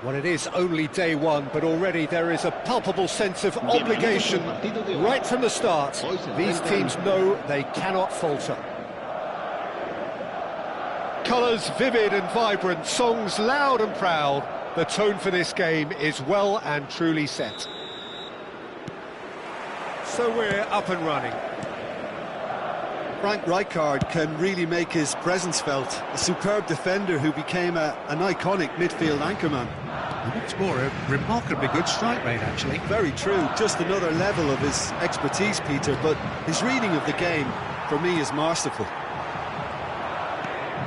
Well, it is only day one, but already there is a palpable sense of obligation right from the start. These teams know they cannot falter. Colours vivid and vibrant, songs loud and proud. The tone for this game is well and truly set. So we're up and running. Frank Rijkaard can really make his presence felt. A superb defender who became an iconic midfield anchorman. It's more a remarkably good strike rate, actually. Very true, just another level of his expertise, Peter, but his reading of the game, for me, is masterful.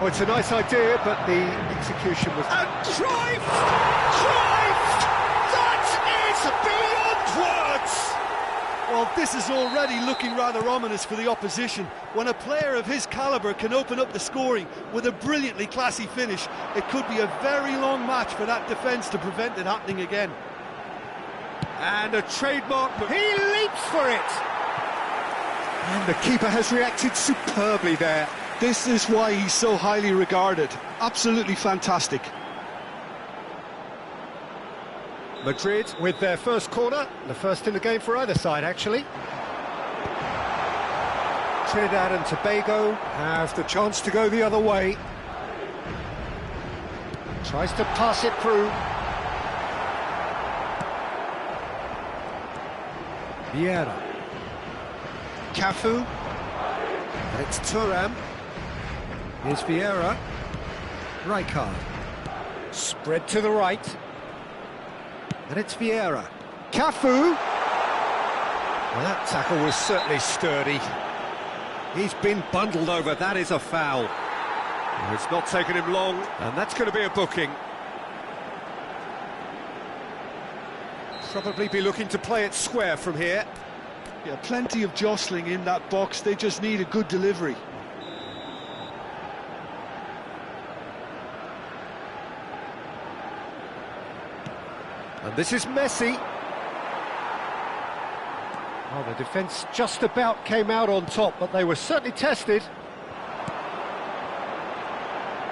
Oh, it's a nice idea, but the execution was... And Cruyff! That is beyond words! Well, this is already looking rather ominous for the opposition. When a player of his calibre can open up the scoring with a brilliantly classy finish, it could be a very long match for that defence to prevent it happening again. And a trademark... He leaps for it! And the keeper has reacted superbly there. This is why he's so highly regarded. Absolutely fantastic. Madrid with their first corner, the first in the game for either side, actually. Trinidad and Tobago have the chance to go the other way. Tries to pass it through. Vieira. Cafu. And it's Thuram. Here's Vieira. Rijkaard. Spread to the right. And it's Vieira. Cafu! Well, that tackle was certainly sturdy. He's been bundled over, that is a foul. It's not taken him long, and that's going to be a booking. Probably be looking to play it square from here. Yeah, plenty of jostling in that box, they just need a good delivery. And this is Messi. Oh, the defence just about came out on top, but they were certainly tested.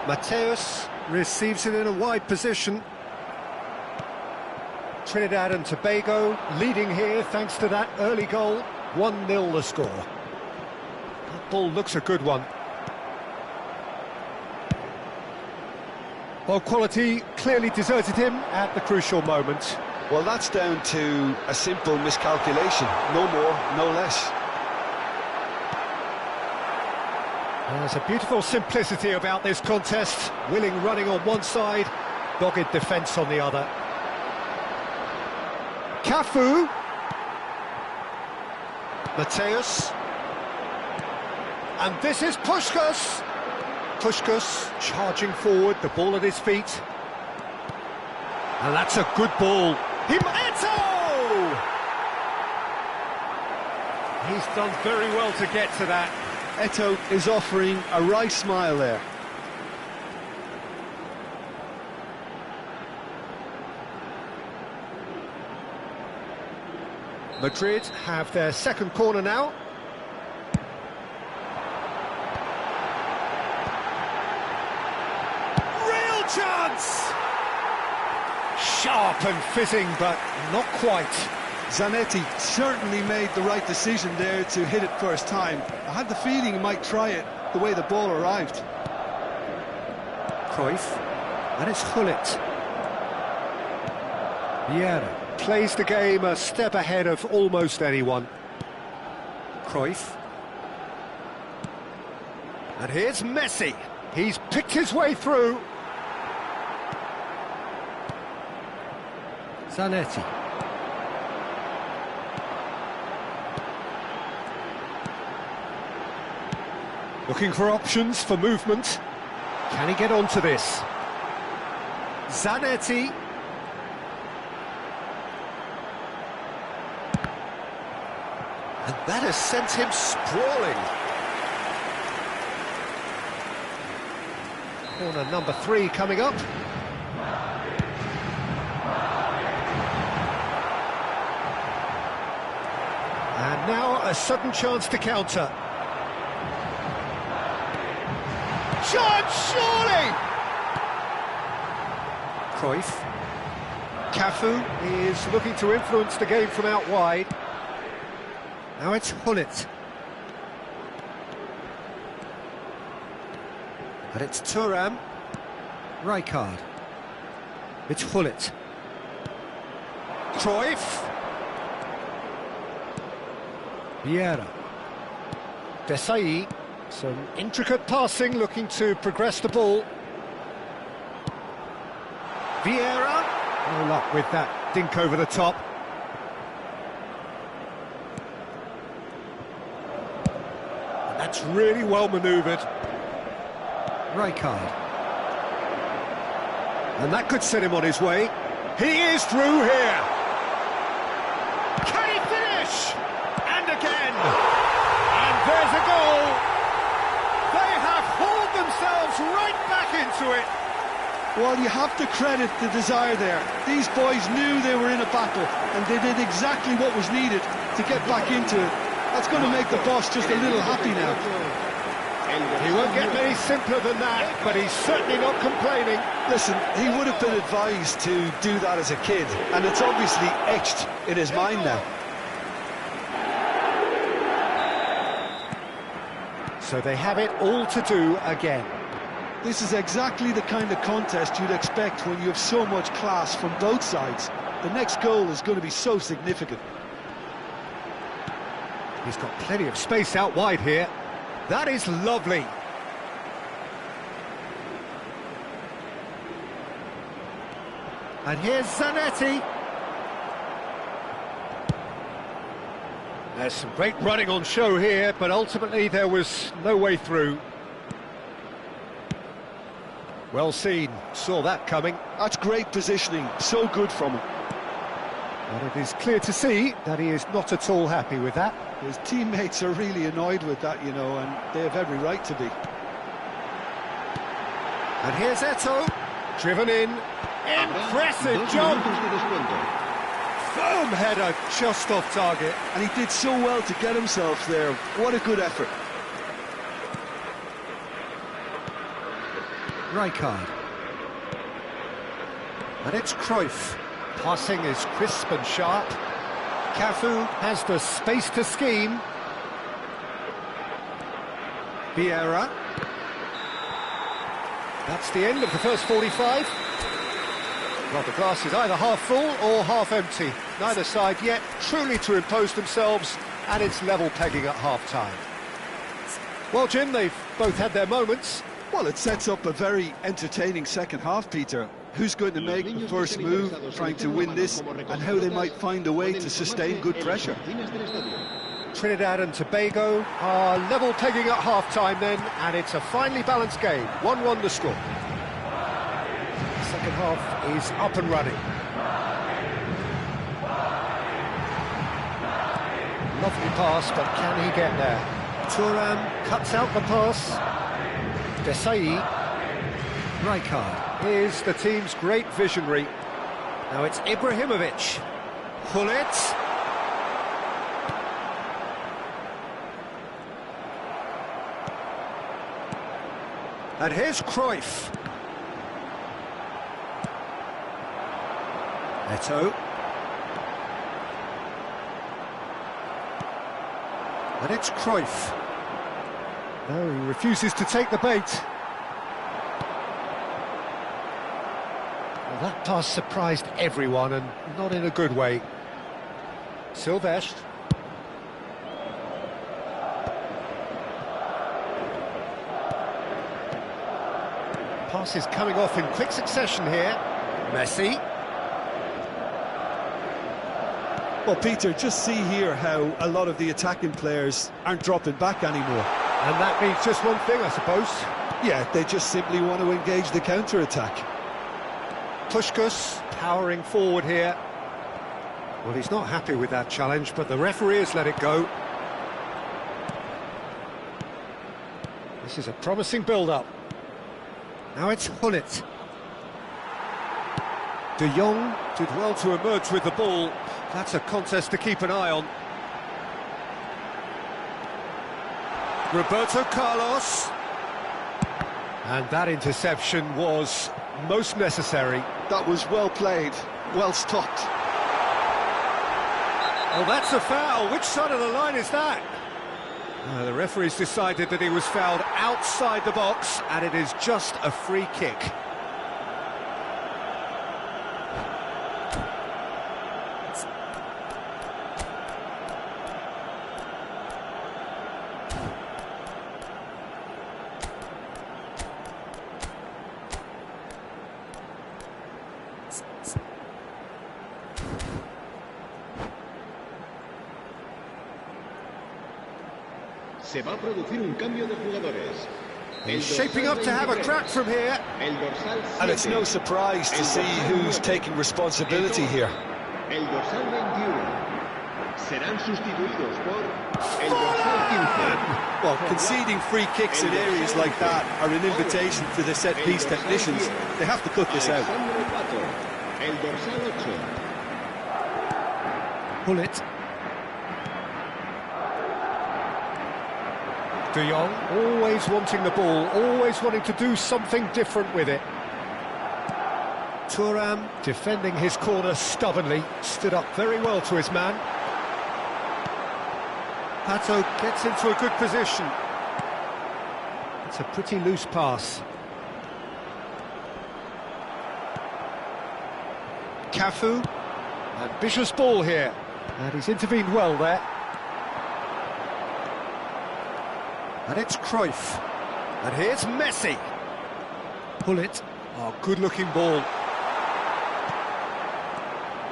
Mateus receives it in a wide position. Trinidad and Tobago leading here thanks to that early goal. 1-0 the score. That ball looks a good one. Well, quality clearly deserted him at the crucial moment. Well, that's down to a simple miscalculation. No more, no less. There's a beautiful simplicity about this contest. Willing running on one side, dogged defence on the other. Cafu. Mateus. And this is Puskás. Puskás charging forward, the ball at his feet. And that's a good ball. Eto'o! He's done very well to get to that. Eto'o is offering a wry smile there. Madrid have their second corner now. Real chance! Sharp and fizzing, but not quite. Zanetti certainly made the right decision there to hit it first time. I had the feeling he might try it the way the ball arrived. Cruyff, and it's Gullit. Vieira plays the game a step ahead of almost anyone. Cruyff. And here's Messi. He's picked his way through. Zanetti. Looking for options for movement. Can he get onto this? Zanetti. And that has sent him sprawling. Corner number 3 coming up. And now a sudden chance to counter. Chance, surely! Cruyff. Cafu is looking to influence the game from out wide. Now it's Hullet. And it's Thuram. Rijkaard. It's Hullet. Cruyff. Vieira. Desai. Some intricate passing, looking to progress the ball. Vieira. No luck with that dink over the top. And that's really well manoeuvred. Rijkaard. And that could set him on his way. He is through here. Can he finish? And again. And there's a goal. They have hauled themselves right back into it. Well, you have to credit the desire there. These boys knew they were in a battle, and they did exactly what was needed to get back into it. That's going to make the boss just a little happy now. He won't get any simpler than that, but he's certainly not complaining. Listen, he would have been advised to do that as a kid, and it's obviously etched in his mind now. So they have it all to do again. This is exactly the kind of contest you'd expect when you have so much class from both sides. The next goal is going to be so significant. He's got plenty of space out wide here. That is lovely. And here's Zanetti. There's some great running on show here, but ultimately there was no way through. Well seen, saw that coming. That's great positioning, so good from him. And it is clear to see that he is not at all happy with that. His teammates are really annoyed with that, you know, and they have every right to be. And here's Eto'o, driven in. Impressive jump! Firm header, just off target. And he did so well to get himself there. What a good effort. Rijkaard. And it's Cruyff. Passing is crisp and sharp. Cafu has the space to scheme. Vieira. That's the end of the first 45. Well, the glass is either half full or half empty. Neither side yet truly to impose themselves, and it's level pegging at half-time. Well, Jim, they've both had their moments. Well, it sets up a very entertaining second half, Peter. Who's going to make the first move, trying to win this, and how they might find a way to sustain good pressure. Trinidad and Tobago are level pegging at half-time then, and it's a finely balanced game. 1-1 the score. The second half is up and running. Lovely pass, but can he get there? Thuram cuts out the pass. Desai. Rijkaard is the team's great visionary. Now it's Ibrahimovic. Hullet. And here's Cruyff. Eto'o. And it's Cruyff. No, he refuses to take the bait. Well, that pass surprised everyone, and not in a good way. Silvestre. Pass is coming off in quick succession here. Messi. Well, Peter, just see here how a lot of the attacking players aren't dropping back anymore. And that means just one thing, I suppose. Yeah, they just simply want to engage the counter-attack. Puskás powering forward here. Well, he's not happy with that challenge, but the referee has let it go. This is a promising build-up. Now it's Hullet. De Jong did well to emerge with the ball. That's a contest to keep an eye on. Roberto Carlos. And that interception was most necessary. That was well played. well stopped. Oh, that's a foul. Which side of the line is that? The referee's decided that he was fouled outside the box, and it is just a free kick. Se va a producir un cambio de jugadores. He's shaping up to have a crack from here. And it's no surprise to see who's taking responsibility here. El dorsal 21. Serán sustituidos por el dorsal 15. Well, conceding free kicks in areas like that are an invitation for the set-piece technicians. They have to cut this out. El dorsal 8. Pull it. De Jong, always wanting the ball, always wanting to do something different with it. Thuram defending his corner stubbornly, stood up very well to his man. Pato gets into a good position. It's a pretty loose pass. Cafu, ambitious ball here, and he's intervened well there. And it's Cruyff. And here's Messi. Pull it. Oh, good-looking ball.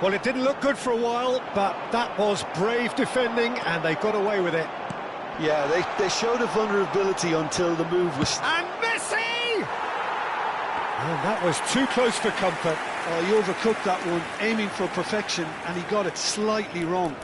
Well, it didn't look good for a while, but that was brave defending, and they got away with it. Yeah, they showed a vulnerability until the move was... And Messi! And that was too close for comfort. Oh, he overcooked that one, aiming for perfection, and he got it slightly wrong.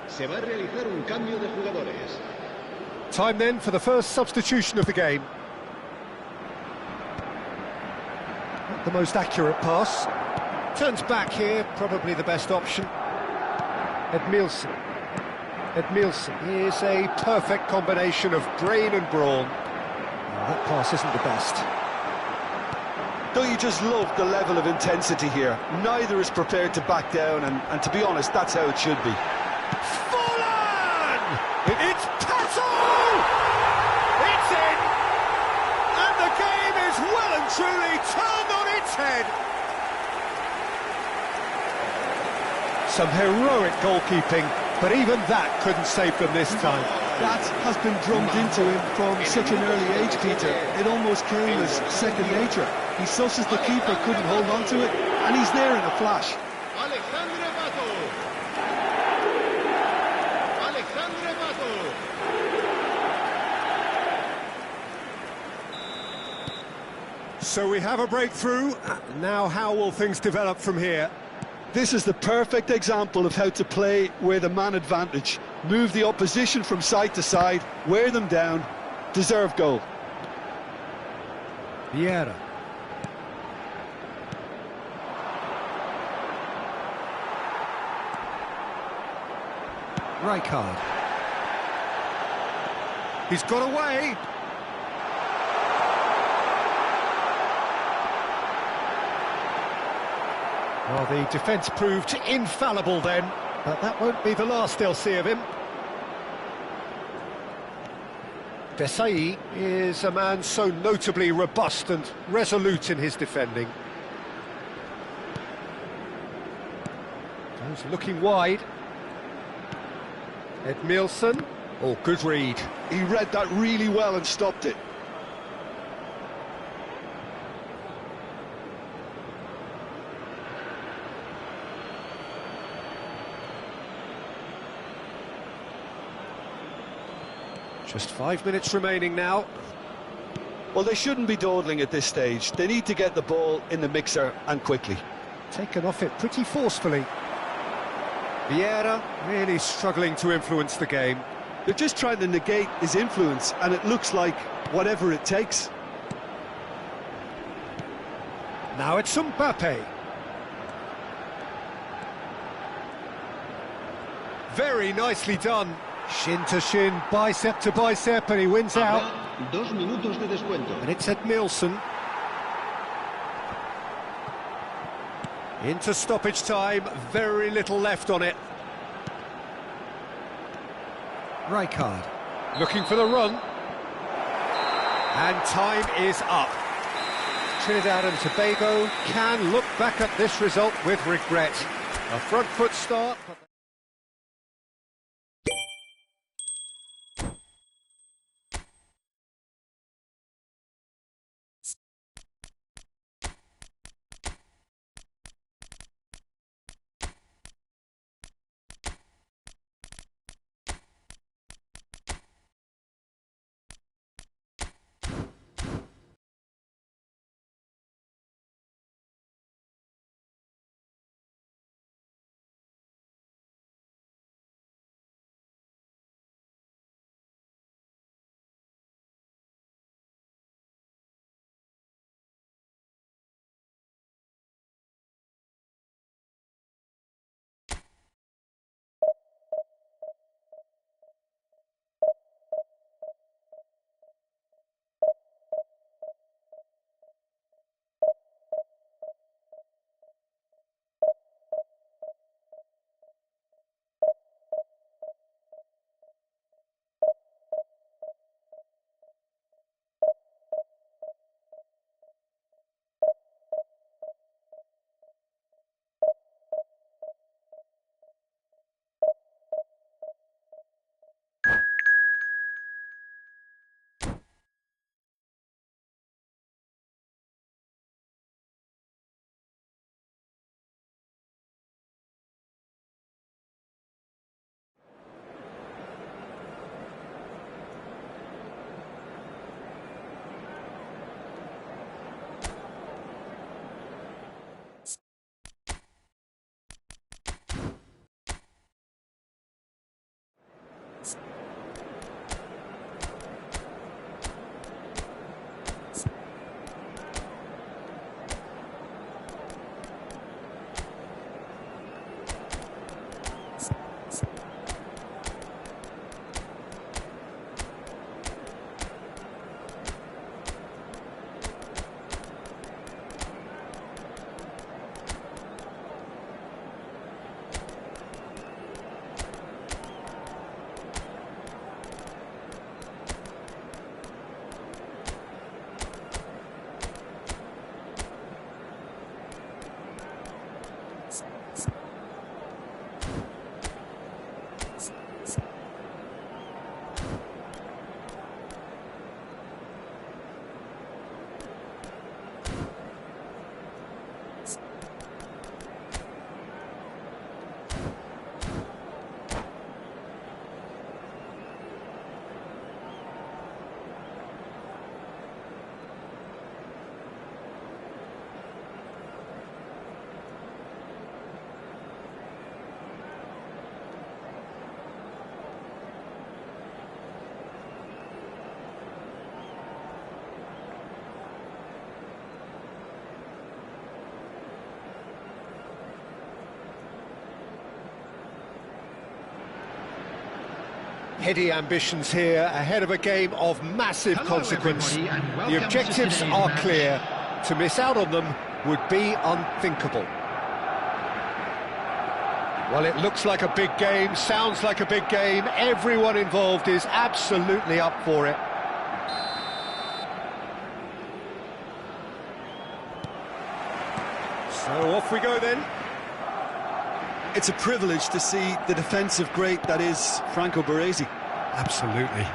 Se va a realizar un cambio de jugadores. Time then for the first substitution of the game. Not the most accurate pass. Turns back here, probably the best option. Edmilson. Edmilson is a perfect combination of brain and brawn. Oh, that pass isn't the best. Don't you just love the level of intensity here? Neither is prepared to back down, and to be honest, that's how it should be. It's Pato! It's in! And the game is well and truly turned on its head. Some heroic goalkeeping, but even that couldn't save them this time. That has been drummed into him from such an early age, Peter. It almost came as second nature. He susses the keeper couldn't hold on to it, and he's there in a flash. So we have a breakthrough. Now how will things develop from here? This is the perfect example of how to play with a man advantage. Move the opposition from side to side, wear them down, deserve goal. Vieira. Rijkaard. He's got away. Well, the defence proved infallible then, but that won't be the last they'll see of him. Desai is a man so notably robust and resolute in his defending. He's looking wide. Edmilson. Oh, good read. He read that really well and stopped it. Just 5 minutes remaining now. Well, they shouldn't be dawdling at this stage. They need to get the ball in the mixer and quickly. Taken off it pretty forcefully. Vieira really struggling to influence the game. They're just trying to negate his influence, and it looks like whatever it takes. Now it's Mbappe. Very nicely done. Shin to shin, bicep to bicep, and he wins out. Habrá 2 minutos de descuento. And it's Edmilson. Into stoppage time, very little left on it. Rijkaard, looking for the run. And time is up. Trinidad and Tobago can look back at this result with regret. A front foot start. Heady ambitions here, ahead of a game of massive consequence. The objectives are clear. To miss out on them would be unthinkable. Well, it looks like a big game, sounds like a big game. Everyone involved is absolutely up for it. So off we go then. It's a privilege to see the defensive great that is Franco Baresi. Absolutely.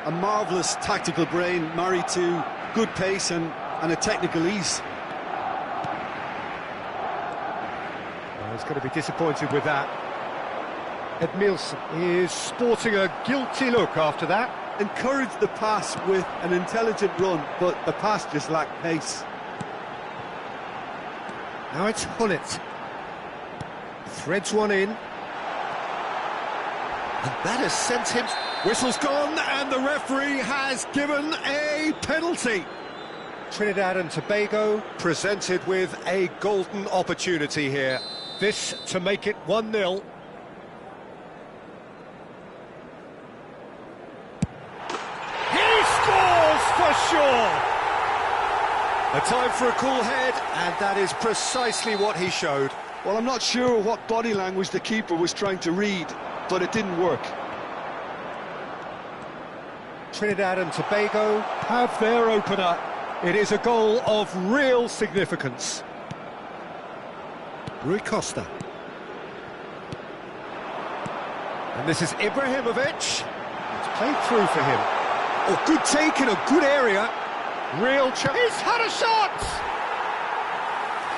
A marvellous tactical brain married to good pace and a technical ease. Well, he's going to be disappointed with that. Edmilson is sporting a guilty look after that. encouraged the pass with an intelligent run, but the pass just lacked pace. Now it's Hullet. Threads one in. And that has sent him... Whistle's gone, and the referee has given a penalty. Trinidad and Tobago presented with a golden opportunity here. This to make it 1-0. He scores for sure! A time for a cool head, and that is precisely what he showed. Well, I'm not sure what body language the keeper was trying to read, but it didn't work. Trinidad and Tobago have their opener. It is a goal of real significance. Rui Costa. And this is Ibrahimovic. It's played through for him. Oh, good take in a good area. Real chance. He's had a shot!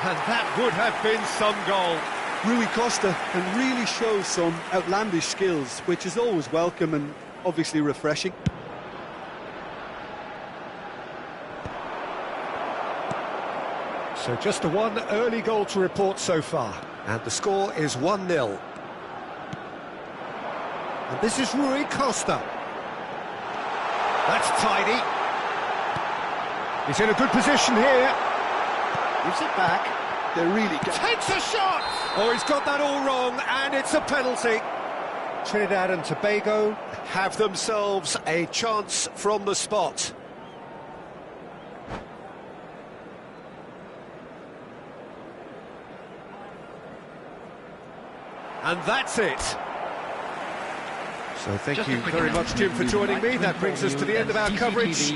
And that would have been some goal. Rui Costa can really show some outlandish skills, which is always welcome and obviously refreshing. So just the one early goal to report so far. And the score is 1-0. And this is Rui Costa. That's tidy. He's in a good position here. Gives it back. They're really good. Takes a shot! Oh, he's got that all wrong, and it's a penalty. Trinidad and Tobago have themselves a chance from the spot. And that's it. So thank you very much, Jim, for joining me. That brings us to the end of our coverage.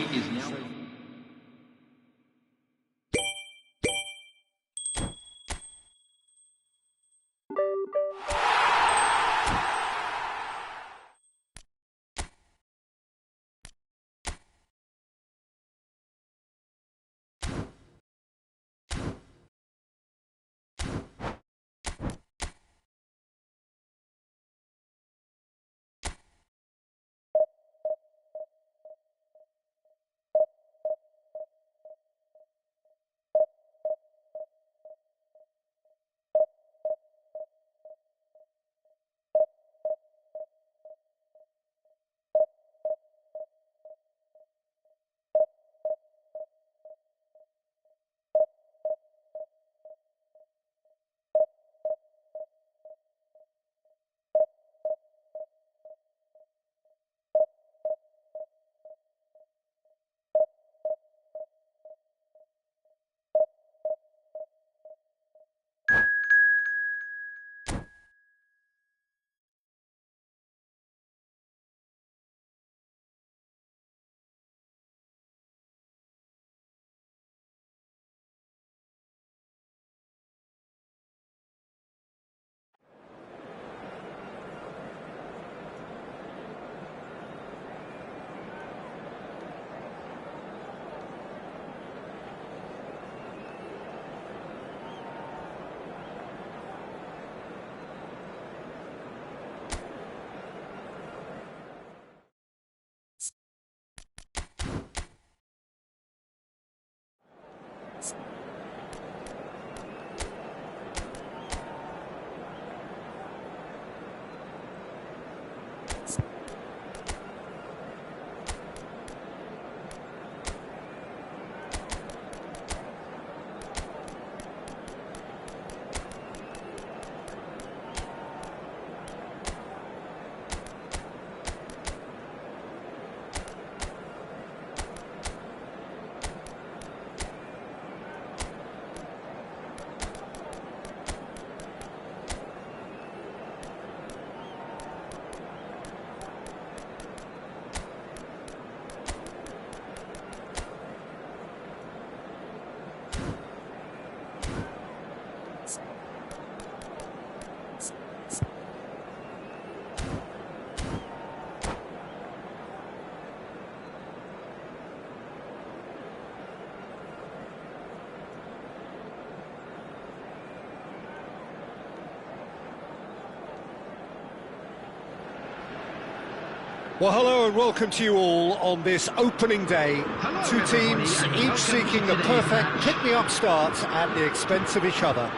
Well, hello and welcome to you all on this opening day. Two teams, each seeking the perfect pick-me-up start at the expense of each other.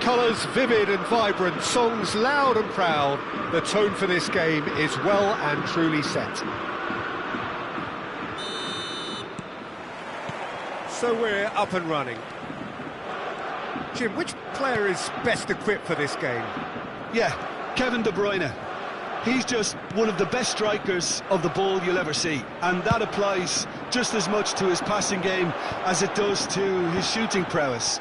Colours vivid and vibrant, songs loud and proud. The tone for this game is well and truly set. So we're up and running. Jim, which player is best equipped for this game? Yeah, Kevin De Bruyne. He's just one of the best strikers of the ball you'll ever see, and that applies just as much to his passing game as it does to his shooting prowess.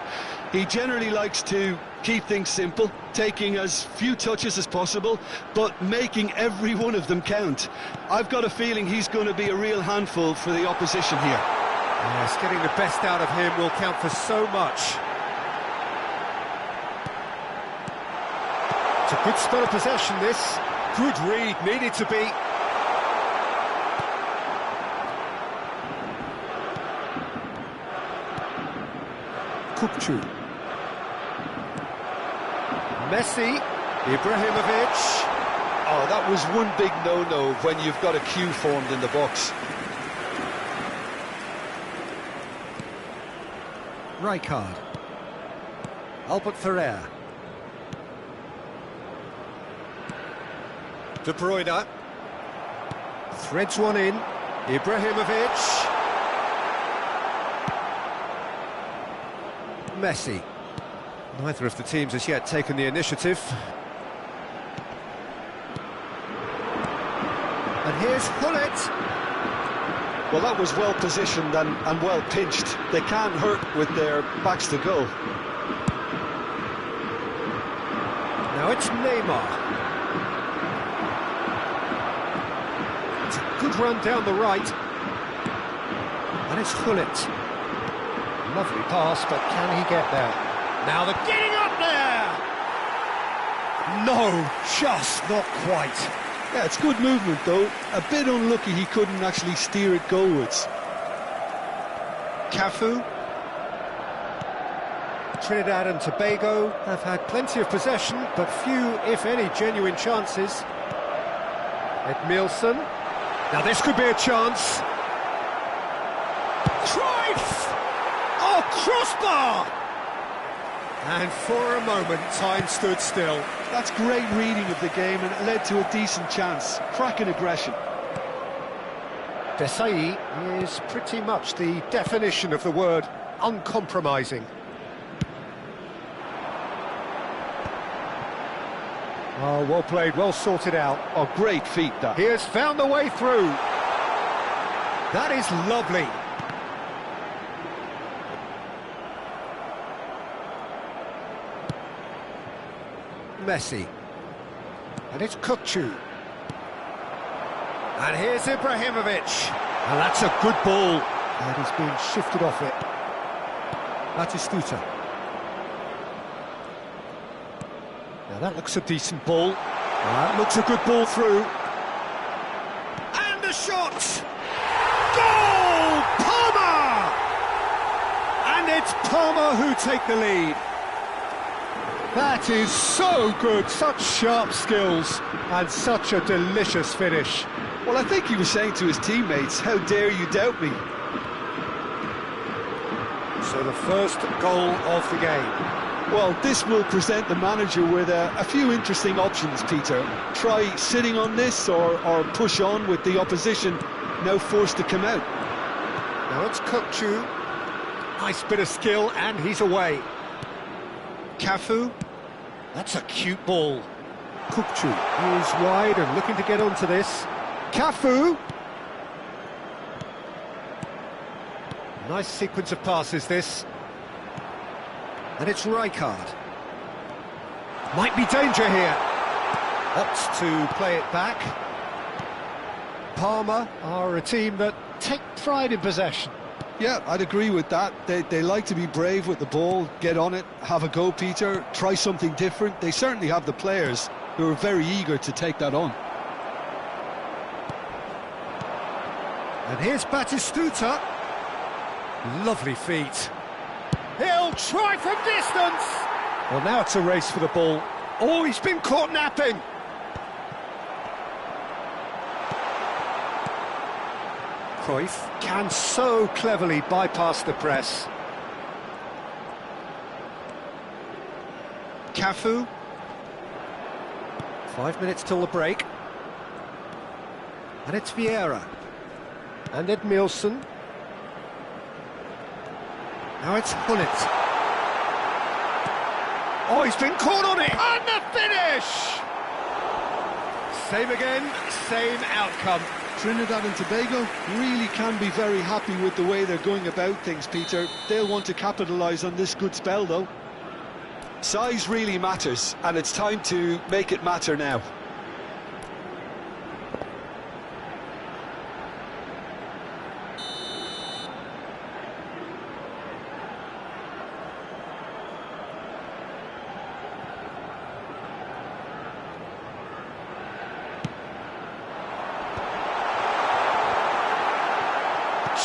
He generally likes to keep things simple, taking as few touches as possible, but making every one of them count. I've got a feeling he's going to be a real handful for the opposition here. Yes, getting the best out of him will count for so much. It's a good spell of possession, this. Good read, needed to be. Kupchu. Messi. Ibrahimovic. Oh, that was one big no-no when you've got a queue formed in the box. Rijkaard. Albert Ferrer. De Bruyne. Threads one in. Ibrahimovic. Messi. Neither of the teams has yet taken the initiative. And here's Hullet. Well, that was well positioned and well pinched. They can't hurt with their backs to goal. Now it's Neymar. It's a good run down the right. And it's Hullet. Lovely pass, but can he get there? Now they're getting up there! No, just not quite. Yeah, it's good movement though. A bit unlucky he couldn't actually steer it goalwards. Cafu. Trinidad and Tobago have had plenty of possession, but few, if any, genuine chances. Edmilson. Now this could be a chance. Cruyff! Oh, crossbar! And for a moment, time stood still. That's great reading of the game, and it led to a decent chance. Cracking aggression. Desai is pretty much the definition of the word uncompromising. Oh, well played, well sorted out. Oh, great feat, that. He has found the way through. That is lovely. Messi. And it's Kupchu. And here's Ibrahimovic. And that's a good ball. And he's been shifted off it. Batistuta. Now that looks a decent ball. That looks a good ball through. And the shot! Goal! Palmer! And it's Palmer who take the lead. That is so good, such sharp skills, and such a delicious finish. Well, I think he was saying to his teammates, how dare you doubt me? So the first goal of the game. Well, this will present the manager with a few interesting options, Peter. Try sitting on this or push on with the opposition now forced to come out. Now it's Kupchu. Nice bit of skill, and he's away. Cafu. That's a cute ball. Kupchu is wide and looking to get onto this. Cafu. Nice sequence of passes, this. And it's Rijkaard. Might be danger here. Opts to play it back. Parma are a team that take pride in possession. Yeah, I'd agree with that. They like to be brave with the ball, get on it, have a go, Peter, try something different. They certainly have the players who are very eager to take that on. And here's Batistuta. Lovely feet. He'll try from distance. Well, now it's a race for the ball. Oh, he's been caught napping. Cruyff can so cleverly bypass the press. Cafu. 5 minutes till the break. And it's Vieira. And Edmilson. Now it's Gullit. Oh, he's been caught on it! And the finish! Same again, same outcome. Trinidad and Tobago really can be very happy with the way they're going about things, Peter. They'll want to capitalise on this good spell, though. Size really matters, and it's time to make it matter now.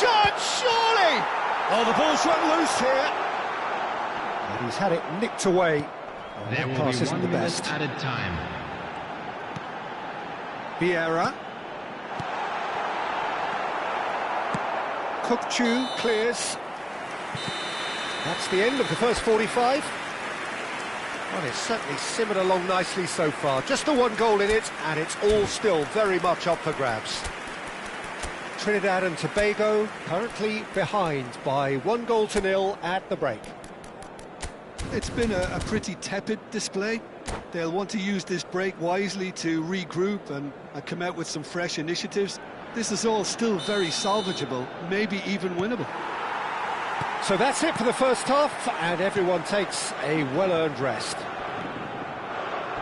Shot, surely! Oh, the ball's run loose here. And he's had it nicked away. There will Pass be isn't 1 the minute best. added time. Vieira. Kukchu clears. That's the end of the first 45. Well, it's certainly simmered along nicely so far. Just the one goal in it, and it's all still very much up for grabs. Trinidad and Tobago currently behind by 1-0 at the break. It's been a pretty tepid display. They'll want to use this break wisely to regroup and come out with some fresh initiatives. This is all still very salvageable, maybe even winnable. So that's it for the first half, and everyone takes a well-earned rest.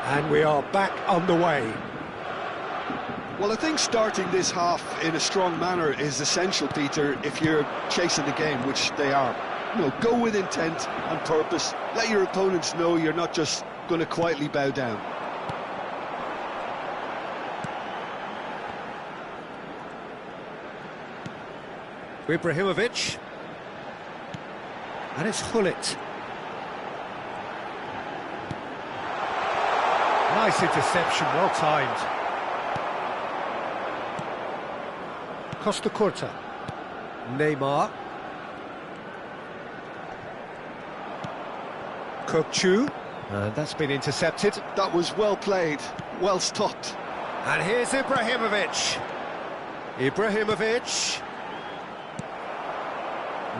And we are back underway. Well, I think starting this half in a strong manner is essential, Peter, if you're chasing the game, which they are. You know, go with intent and purpose. Let your opponents know you're not just going to quietly bow down. Ibrahimovic. And it's Gullit. Nice interception, well timed. Costa Curta. Neymar. Kukchu. And that's been intercepted. That was well played, well stopped. And here's Ibrahimovic. Ibrahimovic.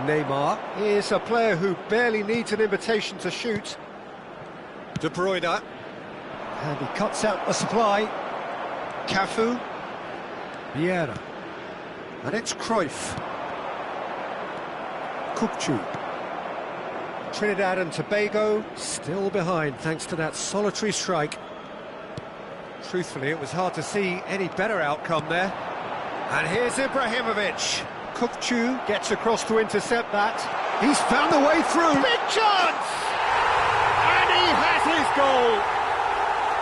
Neymar is a player who barely needs an invitation to shoot. De Bruyne. And he cuts out the supply. Cafu. Vieira. And it's Cruyff. Kukchu. Trinidad and Tobago still behind thanks to that solitary strike. Truthfully, it was hard to see any better outcome there. And here's Ibrahimovic. Kukchu gets across to intercept that. He's found a way through. Big chance! And he has his goal!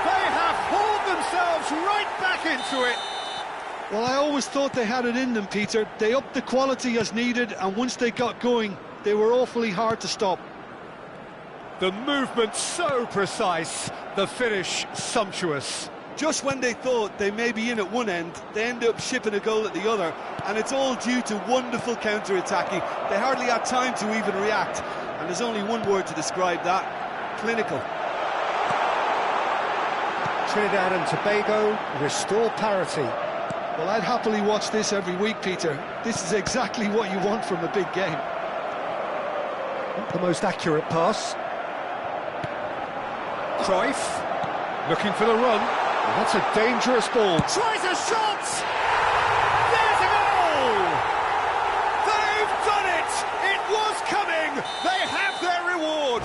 They have hauled themselves right back into it. Well, I always thought they had it in them, Peter. They upped the quality as needed, and once they got going, they were awfully hard to stop. The movement so precise, the finish sumptuous. Just when they thought they may be in at one end, they end up shipping a goal at the other, and it's all due to wonderful counter-attacking. They hardly had time to even react, and there's only one word to describe that: clinical. Trinidad and Tobago restore parity. Well, I'd happily watch this every week, Peter. This is exactly what you want from a big game. Not the most accurate pass. Cruyff looking for the run. And that's a dangerous ball. Tries a shot! There's a goal! They've done it! It was coming! They have their reward!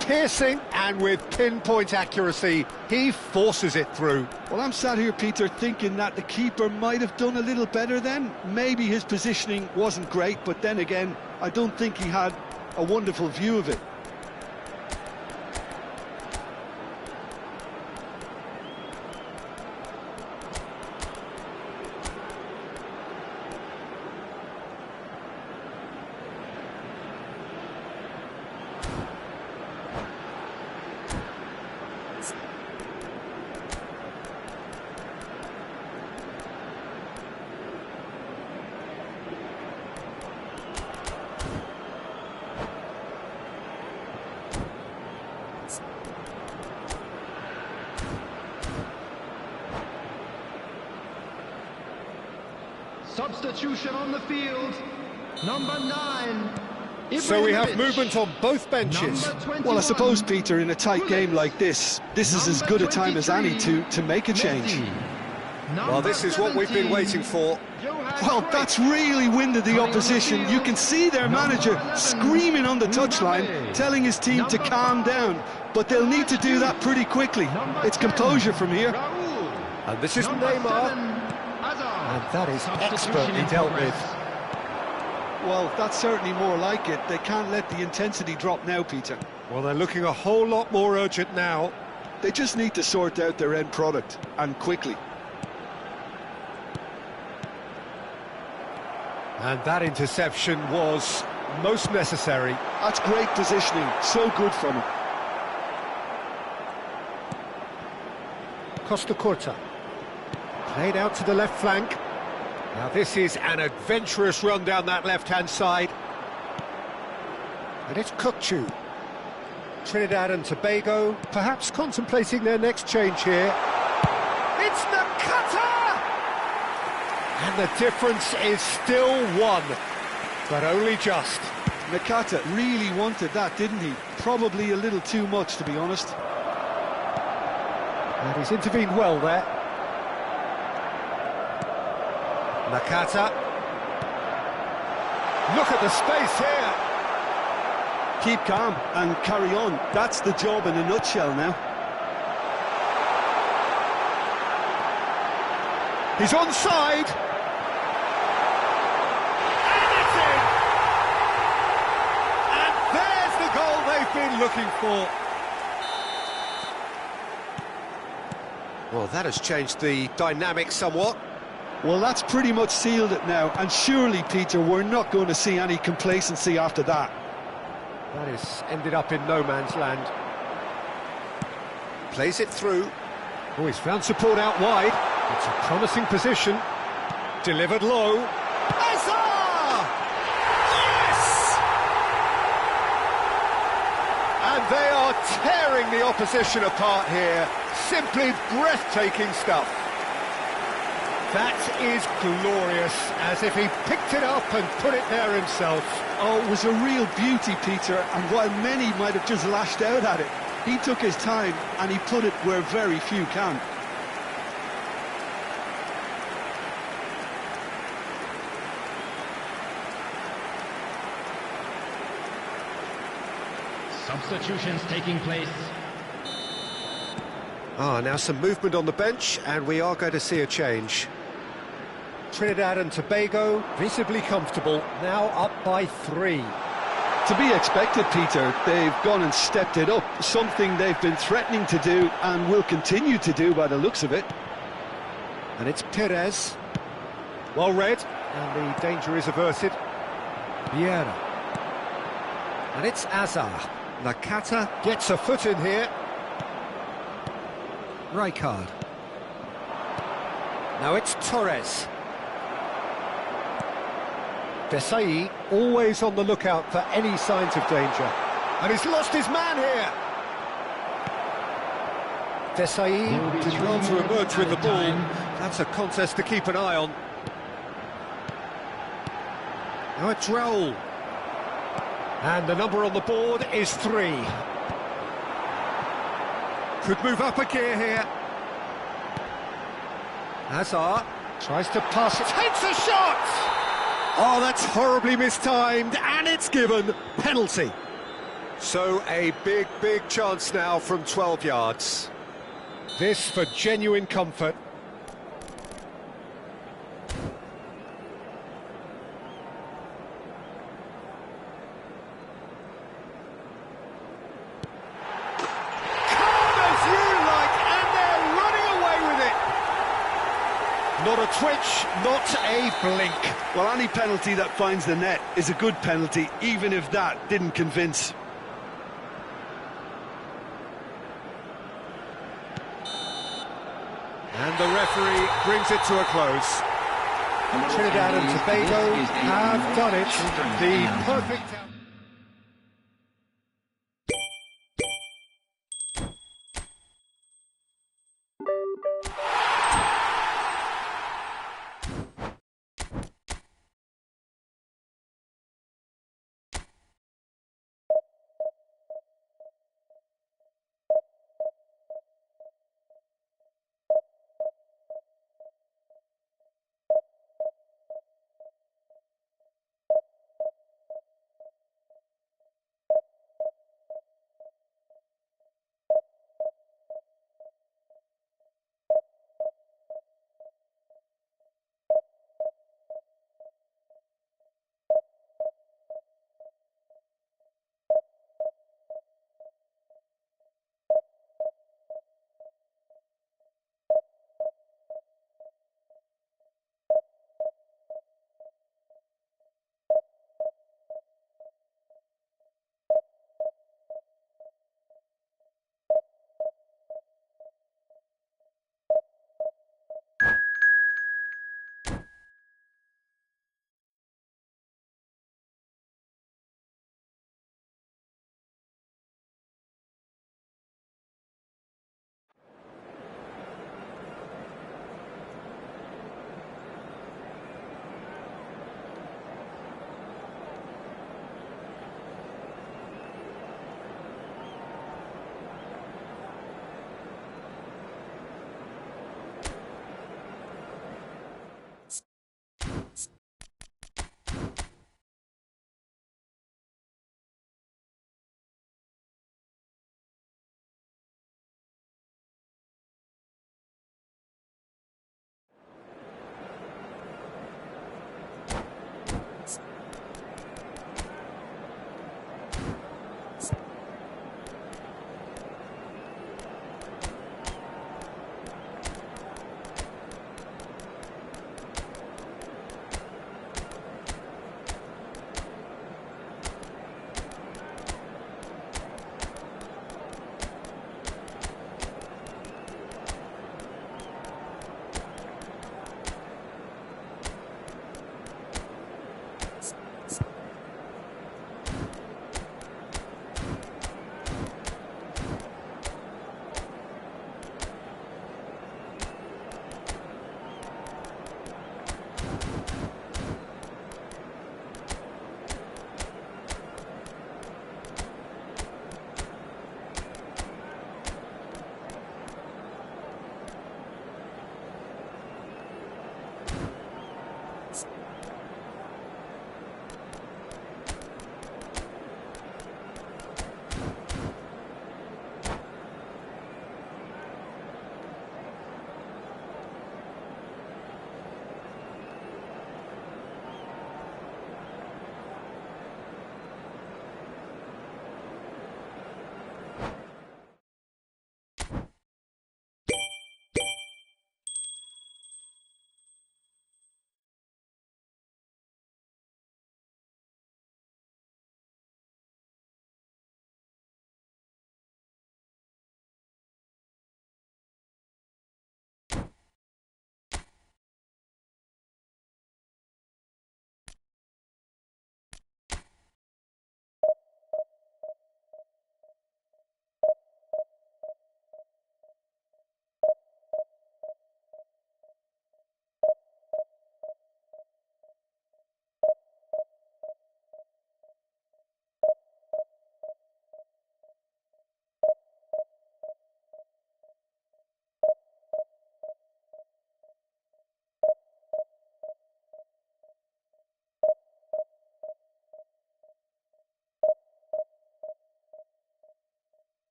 Piercing, and with pinpoint accuracy, he forces it through. Well, I'm sat here, Peter, thinking that the keeper might have done a little better then. Maybe his positioning wasn't great, but then again, I don't think he had a wonderful view of it. Substitution on the field. Number 9. So we have Ibrahimovic. movement on both benches. Number 21. Well, I suppose, Peter, in a tight game like this is as good a time as any to make a change. Well, this is what we've been waiting for. Well, that's really winded the opposition. You can see their manager screaming on the touchline, telling his team to calm down. But they'll need to do that pretty quickly. It's composure from here. And this is Neymar. And that is expertly dealt with. Well, that's certainly more like it. They can't let the intensity drop now, Peter. Well, they're looking a whole lot more urgent now. They just need to sort out their end product, and quickly. And that interception was most necessary. That's great positioning, so good from him. Costa Curta. Played out to the left flank. Now this is an adventurous run down that left-hand side. And it's Kukçu. Trinidad and Tobago, perhaps contemplating their next change here. It's Nakata! And the difference is still one, but only just. Nakata really wanted that, didn't he? Probably a little too much, to be honest. And he's intervened well there. Nakata. Look at the space here. Keep calm and carry on. That's the job in a nutshell now. He's onside. And it's in. And there's the goal they've been looking for. Well, that has changed the dynamic somewhat. Well, that's pretty much sealed it now. And surely, Peter, we're not going to see any complacency after that. That has ended up in no man's land. Plays it through. Oh, he's found support out wide. It's a promising position. Delivered low. Azar! Yes! And they are tearing the opposition apart here. Simply breathtaking stuff. That is glorious, as if he picked it up and put it there himself. Oh, it was a real beauty, Peter, and while many might have just lashed out at it, he took his time and he put it where very few can. Substitutions taking place. Now some movement on the bench, and we are going to see a change. Trinidad and Tobago, visibly comfortable, now up by 3. To be expected, Peter. They've gone and stepped it up, something they've been threatening to do and will continue to do by the looks of it. And it's Perez. Well read, and the danger is averted. Vieira. And it's Azar. Nakata gets a foot in here. Rijkaard. Now it's Torres. Desai always on the lookout for any signs of danger. And he's lost his man here. Desai did well to emerge with the ball. That's a contest to keep an eye on. Now it's Raul. And the number on the board is 3. Could move up a gear here. Hazard tries to pass it. Takes a shot! Oh, that's horribly mistimed, and it's given. Penalty. So a big, big chance now from 12 yards. This for genuine comfort. Not a twitch, not a blink. Well, any penalty that finds the net is a good penalty, even if that didn't convince. And the referee brings it to a close. Trinidad and Tobago have done it. The perfect...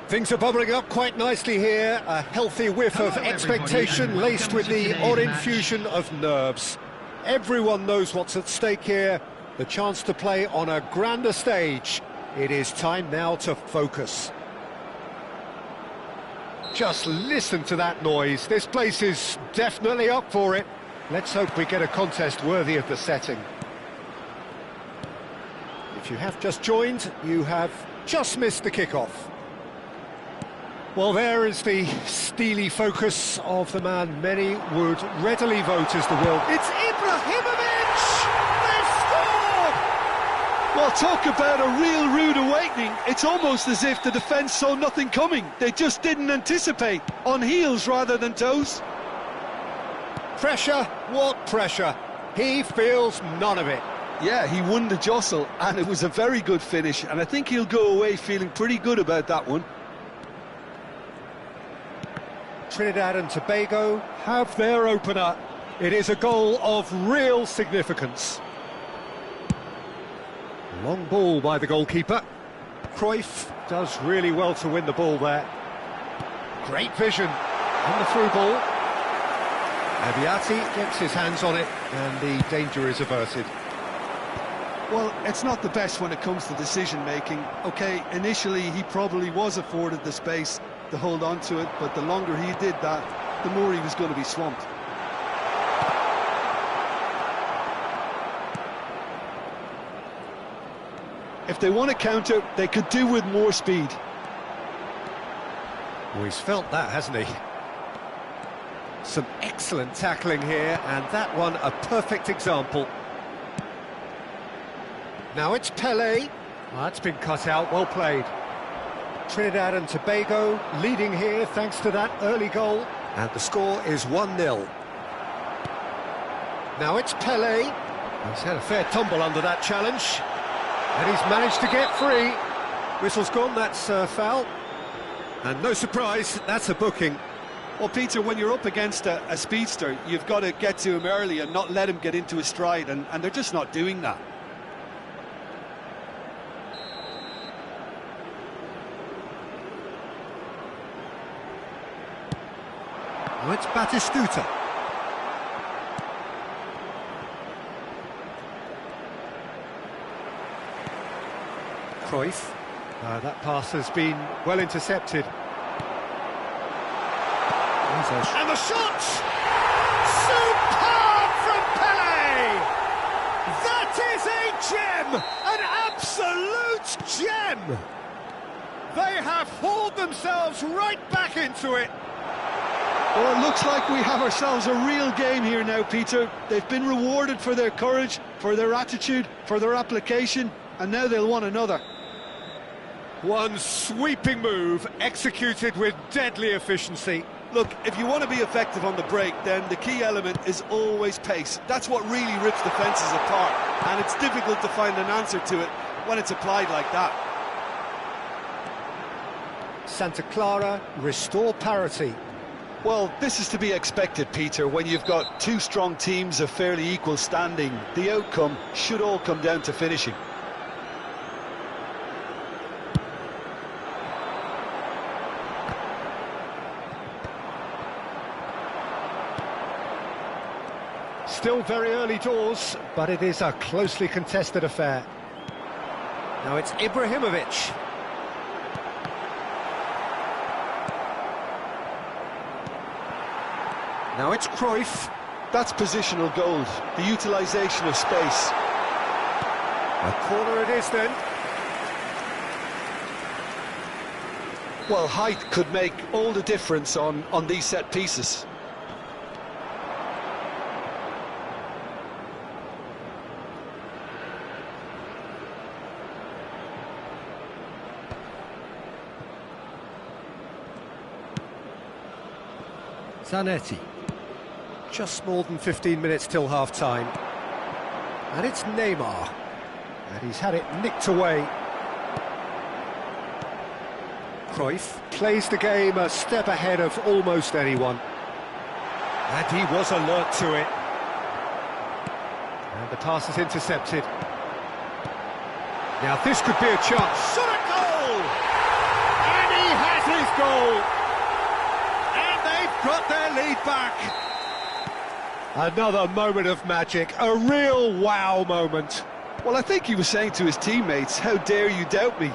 Things are bubbling up quite nicely here. A healthy whiff of expectation laced with the odd infusion of nerves. Everyone knows what's at stake here. The chance to play on a grander stage. It is time now to focus. Just listen to that noise. This place is definitely up for it. Let's hope we get a contest worthy of the setting. If you have just joined, you have just missed the kickoff. Well, there is the steely focus of the man many would readily vote as the world. It's Ibrahimovic! They've scored! Well, talk about a real rude awakening. It's almost as if the defence saw nothing coming. They just didn't anticipate. On heels rather than toes. Pressure? What pressure? He feels none of it. Yeah, he won the jostle, and it was a very good finish, and I think he'll go away feeling pretty good about that one. Trinidad and Tobago have their opener. It is a goal of real significance. Long ball by the goalkeeper. Cruyff does really well to win the ball there. Great vision on the through ball. Abiati gets his hands on it and the danger is averted. Well, it's not the best when it comes to decision-making. OK, initially he probably was afforded the space to hold on to it, but the longer he did that, the more he was going to be swamped. If they want to counter, they could do with more speed. Well, he's felt that, hasn't he? Some excellent tackling here, and that one a perfect example. Now it's Pelé. Well, that's been cut out, well played. Trinidad and Tobago leading here thanks to that early goal. And the score is 1-0. Now it's Pelé. He's had a fair tumble under that challenge. And he's managed to get free. Whistle's gone, that's a foul. And no surprise, that's a booking. Well, Peter, when you're up against a speedster, you've got to get to him early and not let him get into his stride, and they're just not doing that. Now it's Batistuta. Cruyff. That pass has been well intercepted. And the shot! Superb from Pelé! That is a gem! An absolute gem! They have hauled themselves right back into it. Well, it looks like we have ourselves a real game here now, Peter. They've been rewarded for their courage, for their attitude, for their application, and now they'll want another. One sweeping move, executed with deadly efficiency. Look, if you want to be effective on the break, then the key element is always pace. That's what really rips defences apart, and it's difficult to find an answer to it when it's applied like that. Santa Clara restore parity. Well, this is to be expected, Peter, when you've got two strong teams of fairly equal standing. The outcome should all come down to finishing. Still very early doors, but it is a closely contested affair. Now it's Ibrahimovic. Now it's Cruyff. That's positional gold, the utilisation of space. A corner it is then. Well, height could make all the difference on these set pieces. Zanetti. Just more than 15 minutes till half-time. And it's Neymar. And he's had it nicked away. Cruyff plays the game a step ahead of almost anyone. And he was alert to it. And the pass is intercepted. Now this could be a chance. Shot at goal! And he has There's his goal! And they've got their lead back. Another moment of magic, a real wow moment. Well, I think he was saying to his teammates, how dare you doubt me?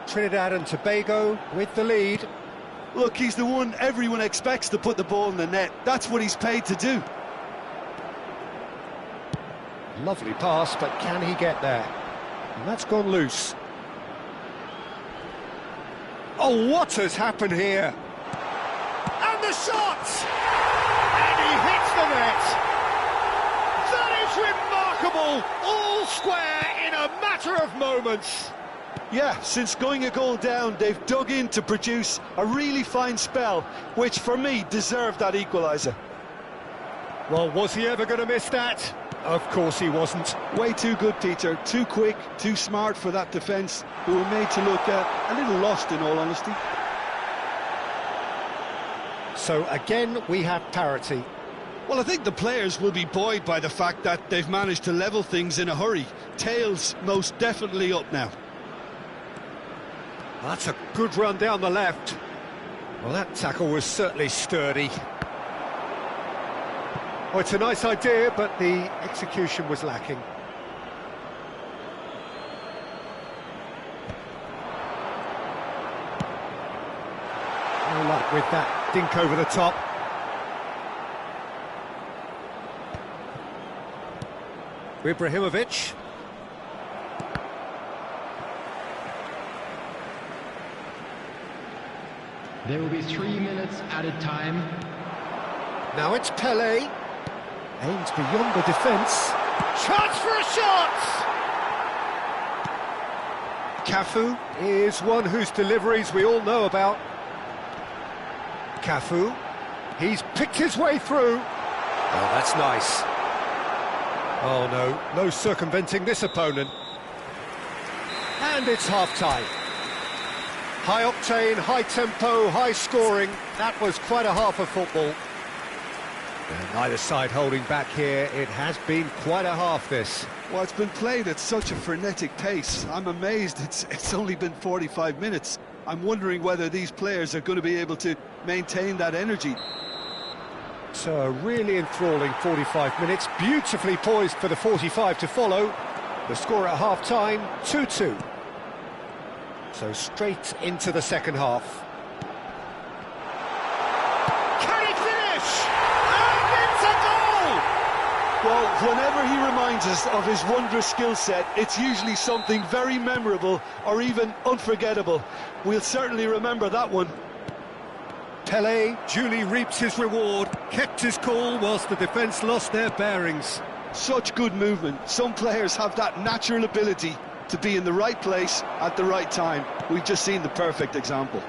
Trinidad and Tobago with the lead. Look, he's the one everyone expects to put the ball in the net. That's what he's paid to do. Lovely pass, but can he get there? And that's gone loose. Oh, what has happened here? And the shot! And he hits the net! That is remarkable! All square in a matter of moments! Yeah, since going a goal down, they've dug in to produce a really fine spell, which for me deserved that equaliser. Well, was he ever going to miss that? Of course he wasn't. Way too good, Peter. Too quick, too smart for that defence, who were made to look a little lost, in all honesty. So again, we have parity. Well, I think the players will be buoyed by the fact that they've managed to level things in a hurry. Tails most definitely up now. That's a good run down the left. Well, that tackle was certainly sturdy. Oh, it's a nice idea, but the execution was lacking. No luck with that dink over the top. Ibrahimovic. There will be 3 minutes added time. Now it's Pelé. Aims beyond the defence. Chance for a shot! Cafu is one whose deliveries we all know about. Cafu, he's picked his way through. Oh, that's nice. Oh, no circumventing this opponent. And it's half-time. High octane, high tempo, high scoring. That was quite a half of football. And neither side holding back here. It has been quite a half, this. Well, it's been played at such a frenetic pace. I'm amazed it's only been 45 minutes. I'm wondering whether these players are going to be able to maintain that energy. So a really enthralling 45 minutes, beautifully poised for the 45 to follow. The score at half-time, 2-2. So straight into the second half. Can he finish? And it's a goal! Well, whenever he reminds us of his wondrous skill set, it's usually something very memorable or even unforgettable. We'll certainly remember that one. Pelé duly reaps his reward, kept his cool whilst the defence lost their bearings. Such good movement. Some players have that natural ability to be in the right place at the right time. We've just seen the perfect example.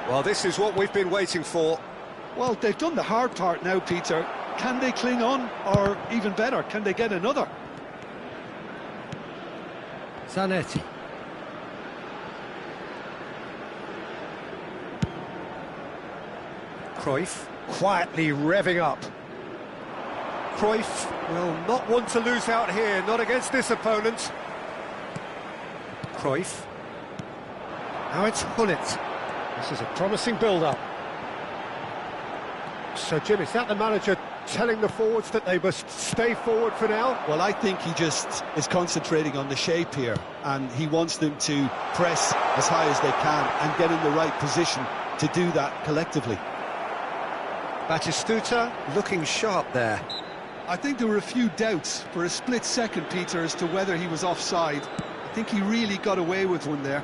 Well, this is what we've been waiting for. Well, they've done the hard part now, Peter. Can they cling on? Or even better, can they get another? Zanetti. Cruyff quietly revving up. Cruyff will not want to lose out here, not against this opponent. Cruyff. Now it's Hullet. This is a promising build-up. So, Jim, is that the manager telling the forwards that they must stay forward for now? Well, I think he just is concentrating on the shape here, and he wants them to press as high as they can and get in the right position to do that collectively. Batistuta looking sharp there. I think there were a few doubts for a split second, Peter, as to whether he was offside. I think he really got away with one there.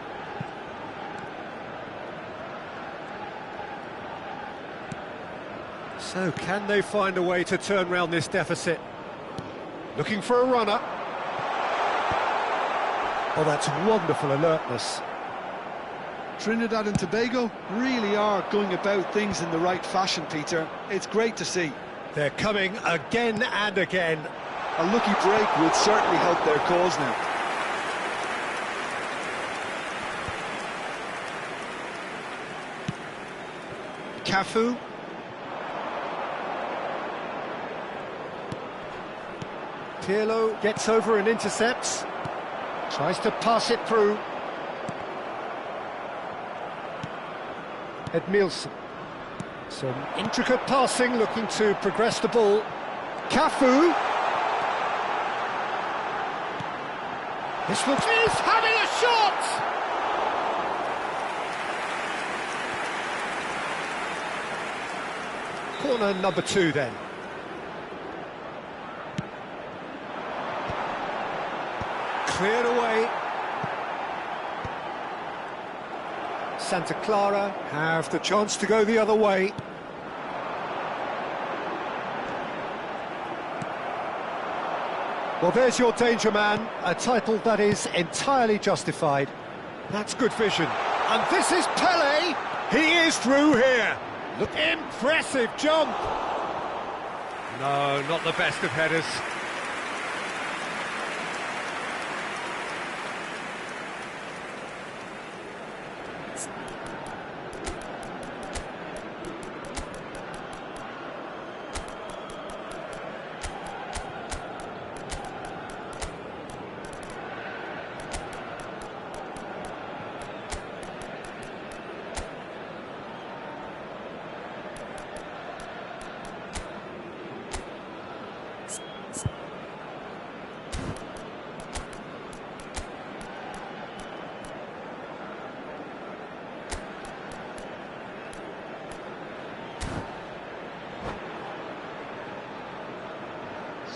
So can they find a way to turn round this deficit? Looking for a runner. Oh, that's wonderful alertness. Trinidad and Tobago really are going about things in the right fashion, Peter. It's great to see. They're coming again and again. A lucky break would certainly help their cause now. Cafu. Pirlo gets over and intercepts. Tries to pass it through. Edmilson. Some intricate passing, looking to progress the ball. Cafu. This looks... He's having a shot! Corner number 2 then. Cleared away. Santa Clara have the chance to go the other way. Well, there's your danger man, a title that is entirely justified. That's good vision. And this is Pele. He is through here. Look, impressive jump. No, not the best of headers.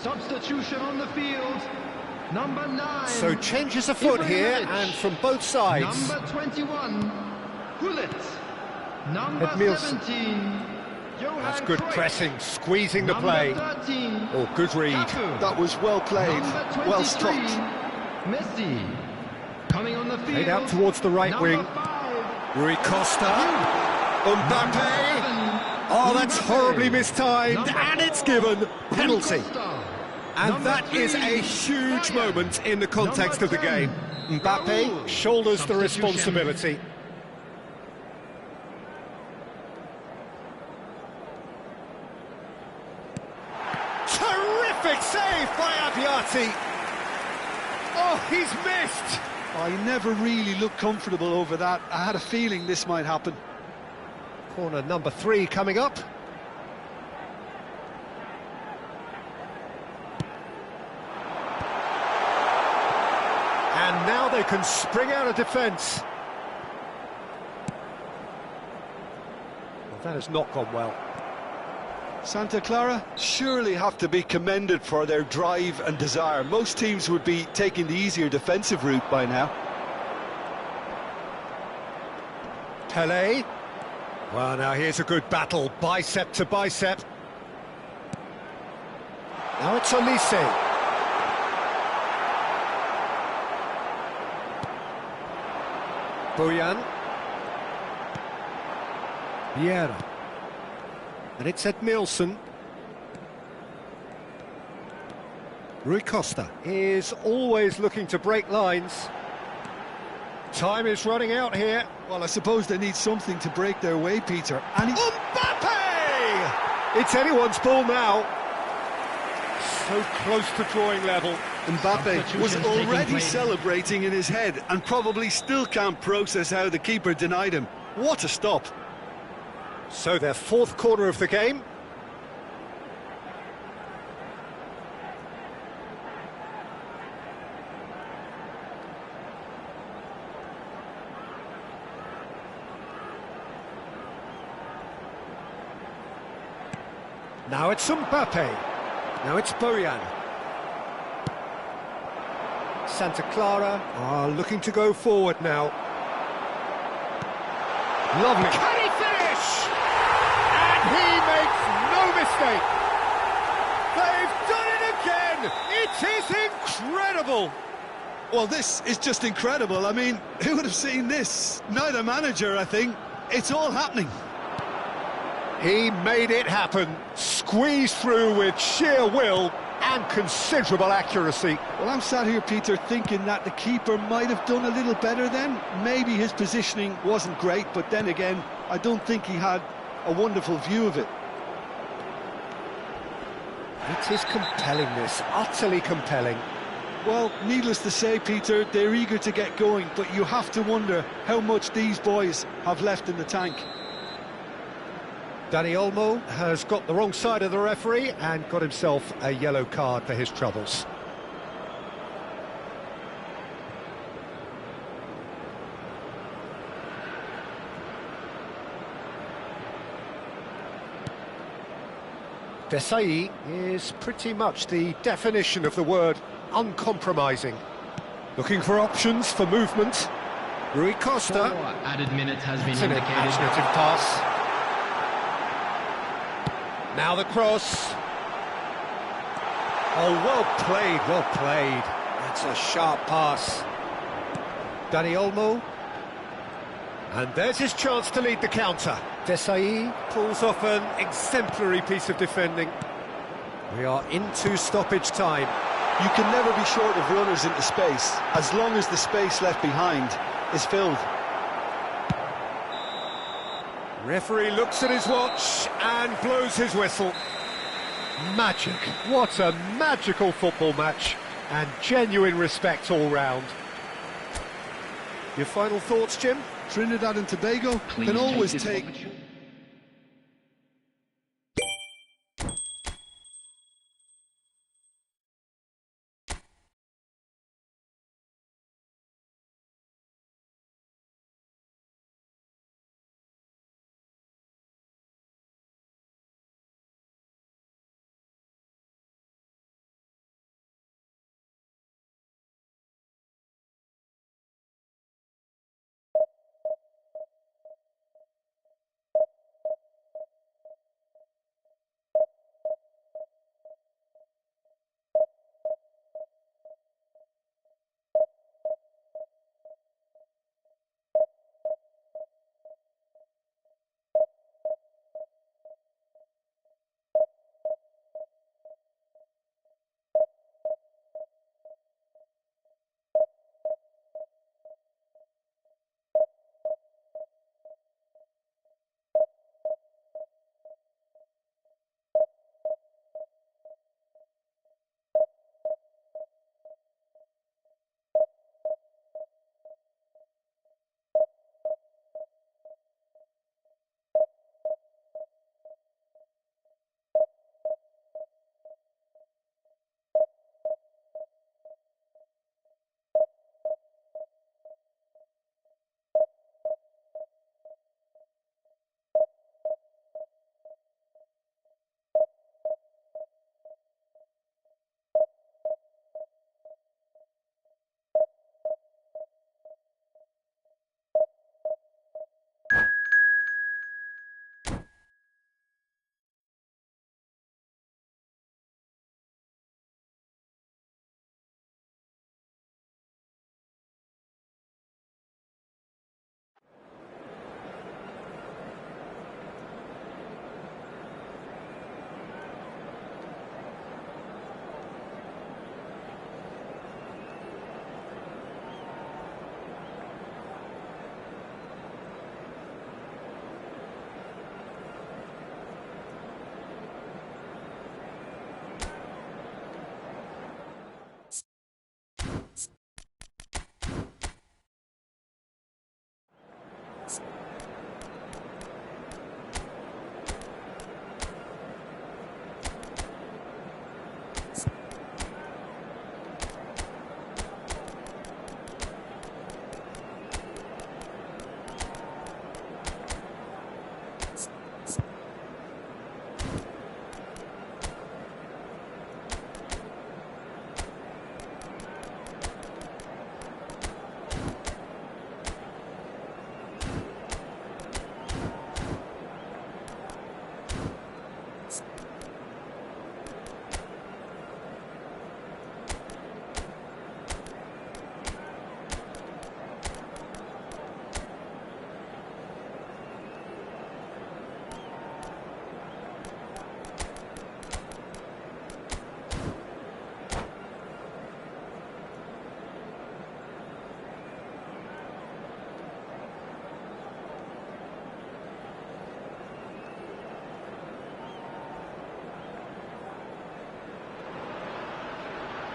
Substitution on the field. Number 9. So changes afoot here, and from both sides. Number 21, Gullit. Number Edmilson. 17, That's Johan good Cruyff. pressing, squeezing the play. Number 13, Oh, good read. Cafu. That was well played, Number 23, well stopped. Messi. Coming on the field. Played out towards the right number wing. 5, Rui Costa. Mbappe. Oh, that's horribly mistimed, and it's given. Penalty. And that is a huge moment in the context of the game. Mbappe shoulders the responsibility. Terrific save by Abbiati. Oh, he's missed. I never really looked comfortable over that. I had a feeling this might happen. Corner number 3 coming up. And now they can spring out of defence. Well, that has not gone well. Santa Clara surely have to be commended for their drive and desire. Most teams would be taking the easier defensive route by now. Pele. Well, now here's a good battle, bicep to bicep. Now it's Olise. Boyan. Vieira. And it's Edmilson. Rui Costa is always looking to break lines. Time is running out here. Well, I suppose they need something to break their way, Peter. And Mbappe! It's anyone's ball now. So close to drawing level. Mbappe was already celebrating in his head and probably still can't process how the keeper denied him. What a stop. So their 4th corner of the game. Now it's Mbappe. Now it's Boyan. Santa Clara are looking to go forward now. Lovely. Can he finish? And he makes no mistake. They've done it again. It is incredible. Well, this is just incredible. I mean, who would have seen this? Neither manager, I think. It's all happening. He made it happen, squeezed through with sheer will and considerable accuracy. Well, I'm sat here, Peter, thinking that the keeper might have done a little better then. Maybe his positioning wasn't great, but then again, I don't think he had a wonderful view of it. It is compelling, this, utterly compelling. Well, needless to say, Peter, they're eager to get going, but you have to wonder how much these boys have left in the tank. Danny Olmo has got the wrong side of the referee and got himself a yellow card for his troubles. Desai is pretty much the definition of the word uncompromising. Looking for options for movement. Rui Costa. Added minute has been It's an indicated. imaginative pass. Now the cross. Oh, well played, well played. That's a sharp pass. Danny Olmo. And there's his chance to lead the counter. Desai pulls off an exemplary piece of defending. We are into stoppage time. You can never be short of runners into space, as long as the space left behind is filled. Referee looks at his watch and blows his whistle. Magic. What a magical football match. And genuine respect all round. Your final thoughts, Jim? Trinidad and Tobago can always take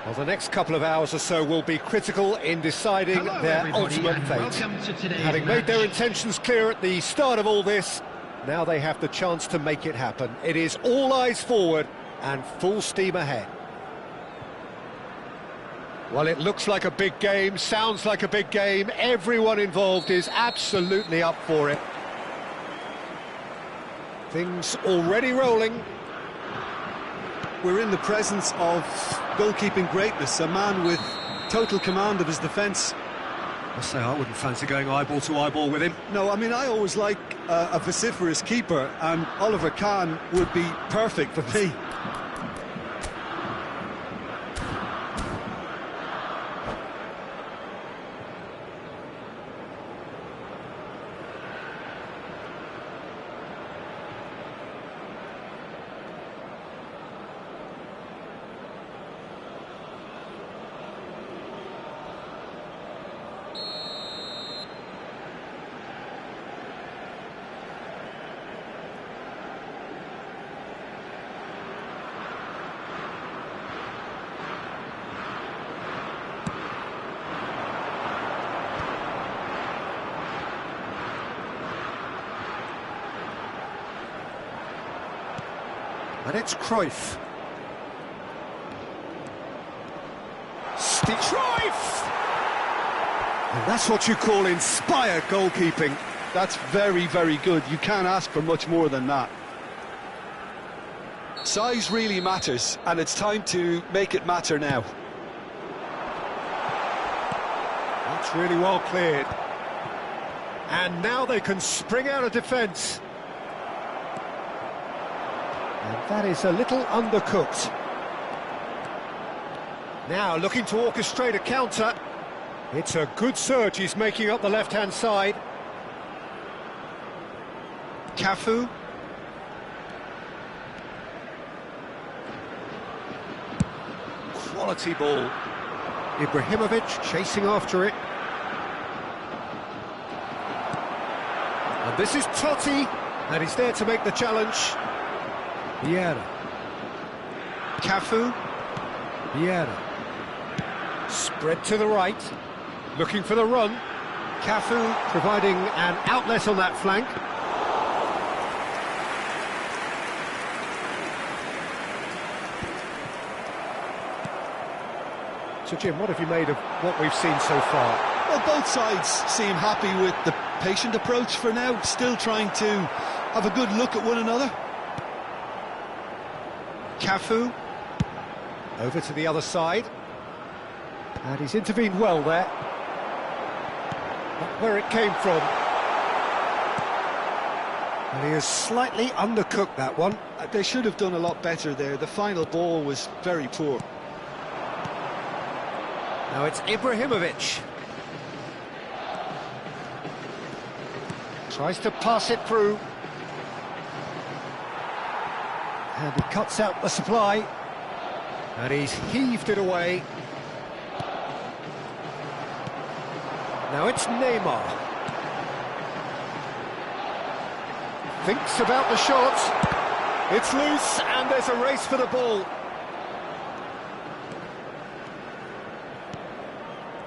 Well, the next couple of hours or so will be critical in deciding Hello, their everybody, ultimate and fate. welcome to today's Having made their match. intentions clear at the start of all this, now they have the chance to make it happen. It is all eyes forward and full steam ahead. Well, it looks like a big game, sounds like a big game. Everyone involved is absolutely up for it. Things already rolling. We're in the presence of goalkeeping greatness, a man with total command of his defence. I say I wouldn't fancy going eyeball to eyeball with him. No, I mean, I always like a vociferous keeper, and Oliver Kahn would be perfect for me. And it's Cruyff. Cruyff! And that's what you call inspired goalkeeping. That's very, very good. You can't ask for much more than that. Size really matters, and it's time to make it matter now. That's really well cleared. And now they can spring out of defence. And that is a little undercooked. Now looking to orchestrate a counter. It's a good surge he's making up the left-hand side. Cafu. Quality ball. Ibrahimovic chasing after it. And this is Totti, and he's there to make the challenge. Vieira. Cafu. Vieira. Spread to the right. Looking for the run. Cafu providing an outlet on that flank. So Jim, what have you made of what we've seen so far? Well, both sides seem happy with the patient approach for now, still trying to have a good look at one another. Cafu. Over to the other side. And he's intervened well there. Not where it came from. And he has slightly undercooked that one. They should have done a lot better there. The final ball was very poor. Now it's Ibrahimovic. Tries to pass it through. And he cuts out the supply. And he's heaved it away. Now it's Neymar. Thinks about the shot. It's loose and there's a race for the ball.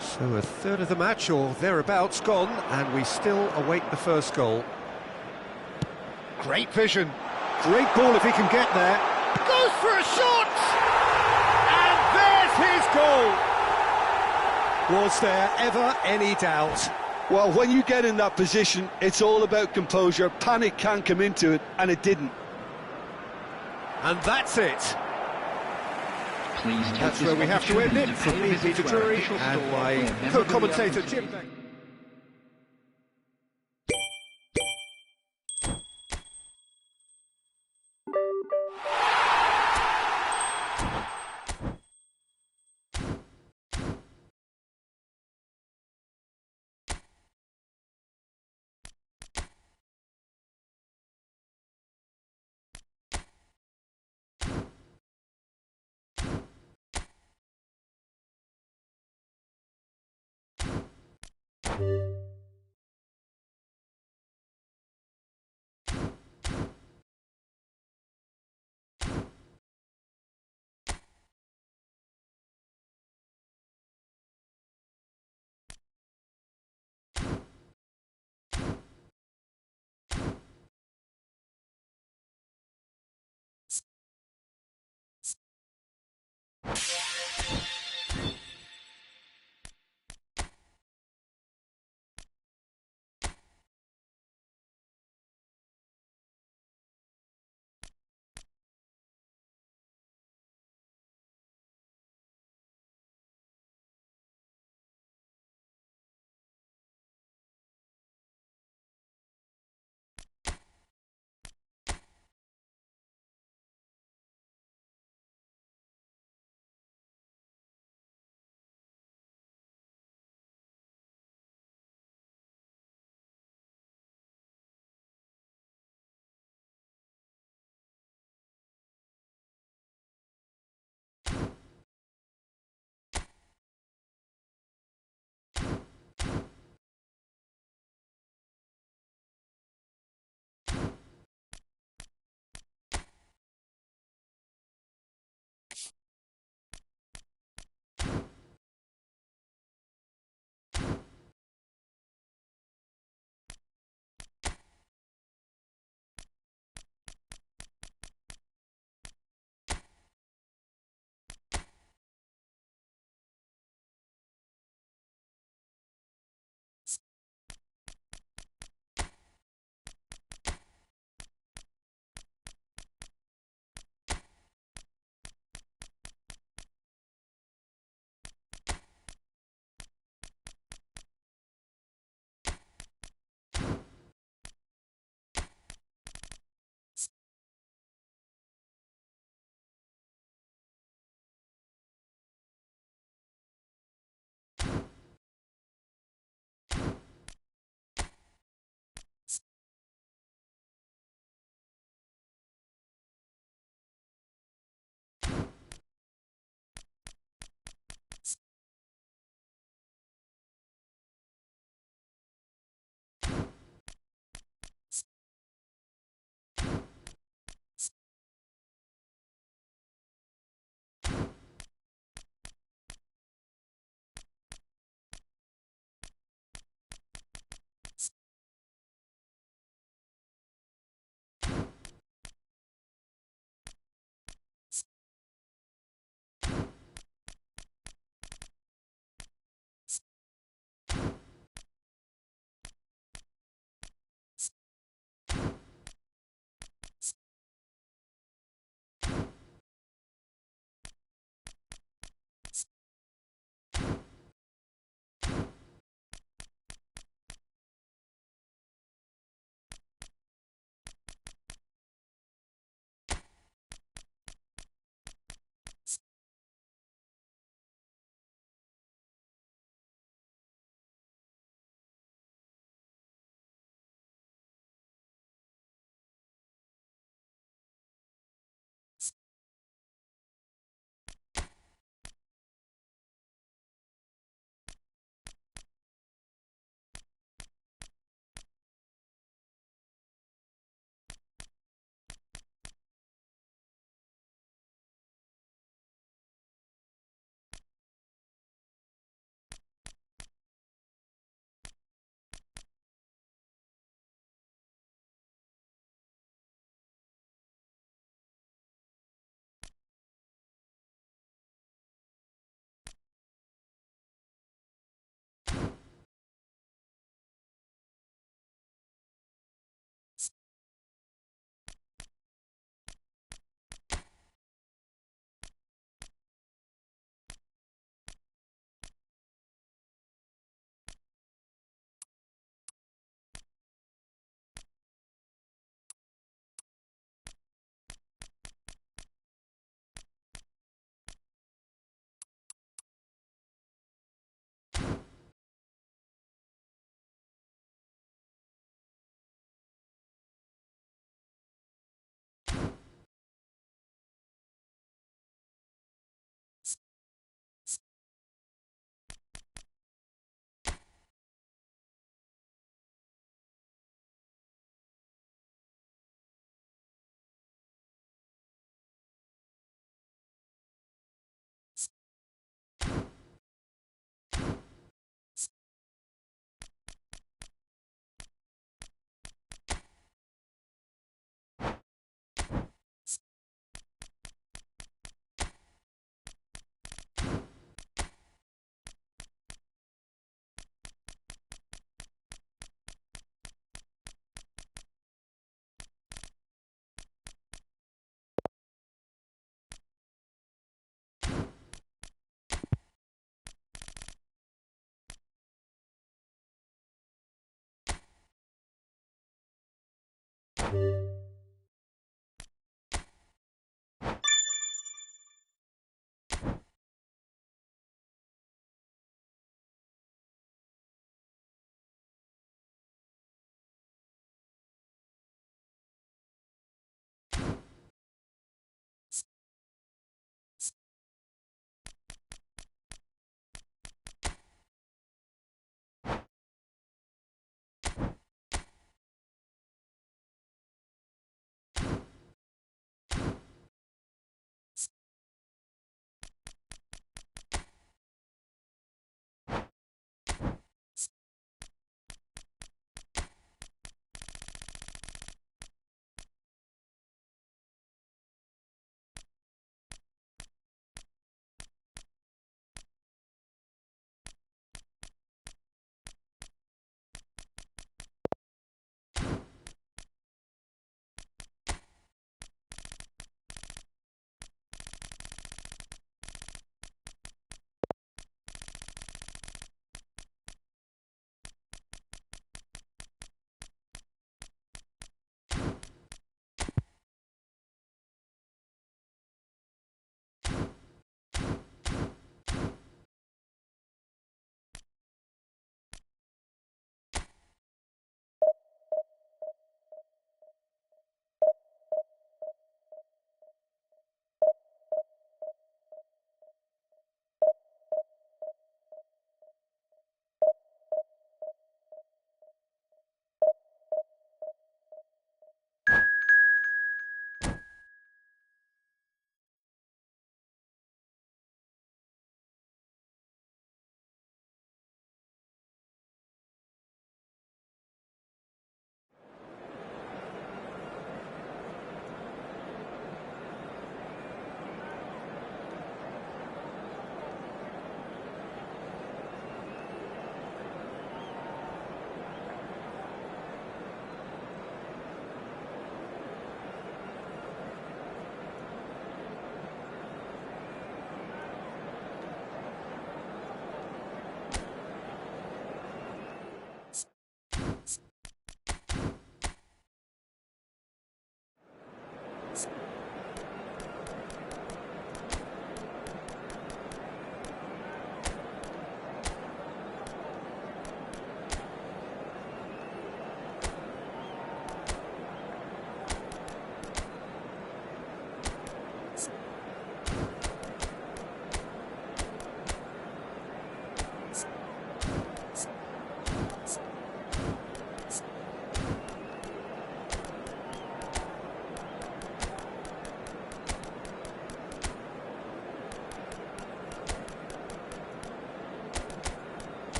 So a third of the match or thereabouts gone, and we still await the first goal. Great vision. Great ball if he can get there. Goes for a shot! And there's his goal! Was there ever any doubt? Well, when you get in that position, it's all about composure. Panic can't come into it, and it didn't. And that's it. Please take That's this where we have to end it. opportunity From pay a me, visit Peter to our Drury, official and store my for a co-commentator, memorabilia Jim Beck.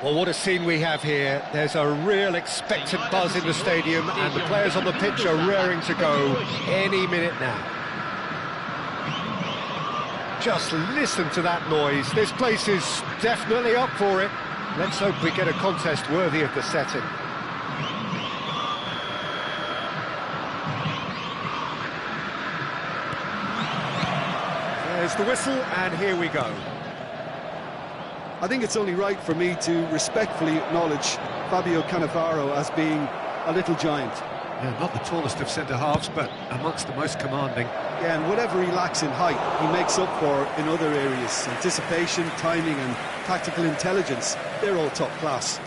Well, what a scene we have here. There's a real expectant buzz in the stadium, and the players on the pitch are raring to go any minute now. Just listen to that noise. This place is definitely up for it. Let's hope we get a contest worthy of the setting. There's the whistle, and here we go. I think it's only right for me to respectfully acknowledge Fabio Cannavaro as being a little giant. Yeah, not the tallest of centre-halves, but amongst the most commanding. Yeah, and whatever he lacks in height, he makes up for in other areas. Anticipation, timing and tactical intelligence, they're all top class.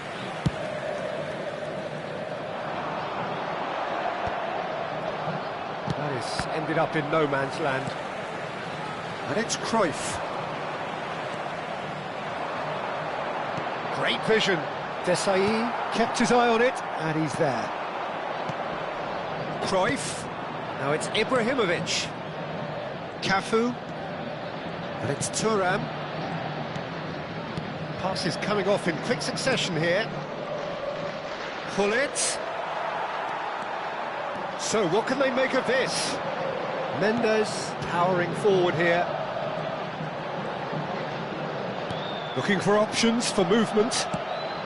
That has ended up in no man's land. And it's Cruyff. Great vision. Desai kept his eye on it, and he's there. Cruyff. Now it's Ibrahimovic. Cafu. And it's Thuram. Passes coming off in quick succession here. Gullit. So what can they make of this? Mendes powering forward here. Looking for options for movement.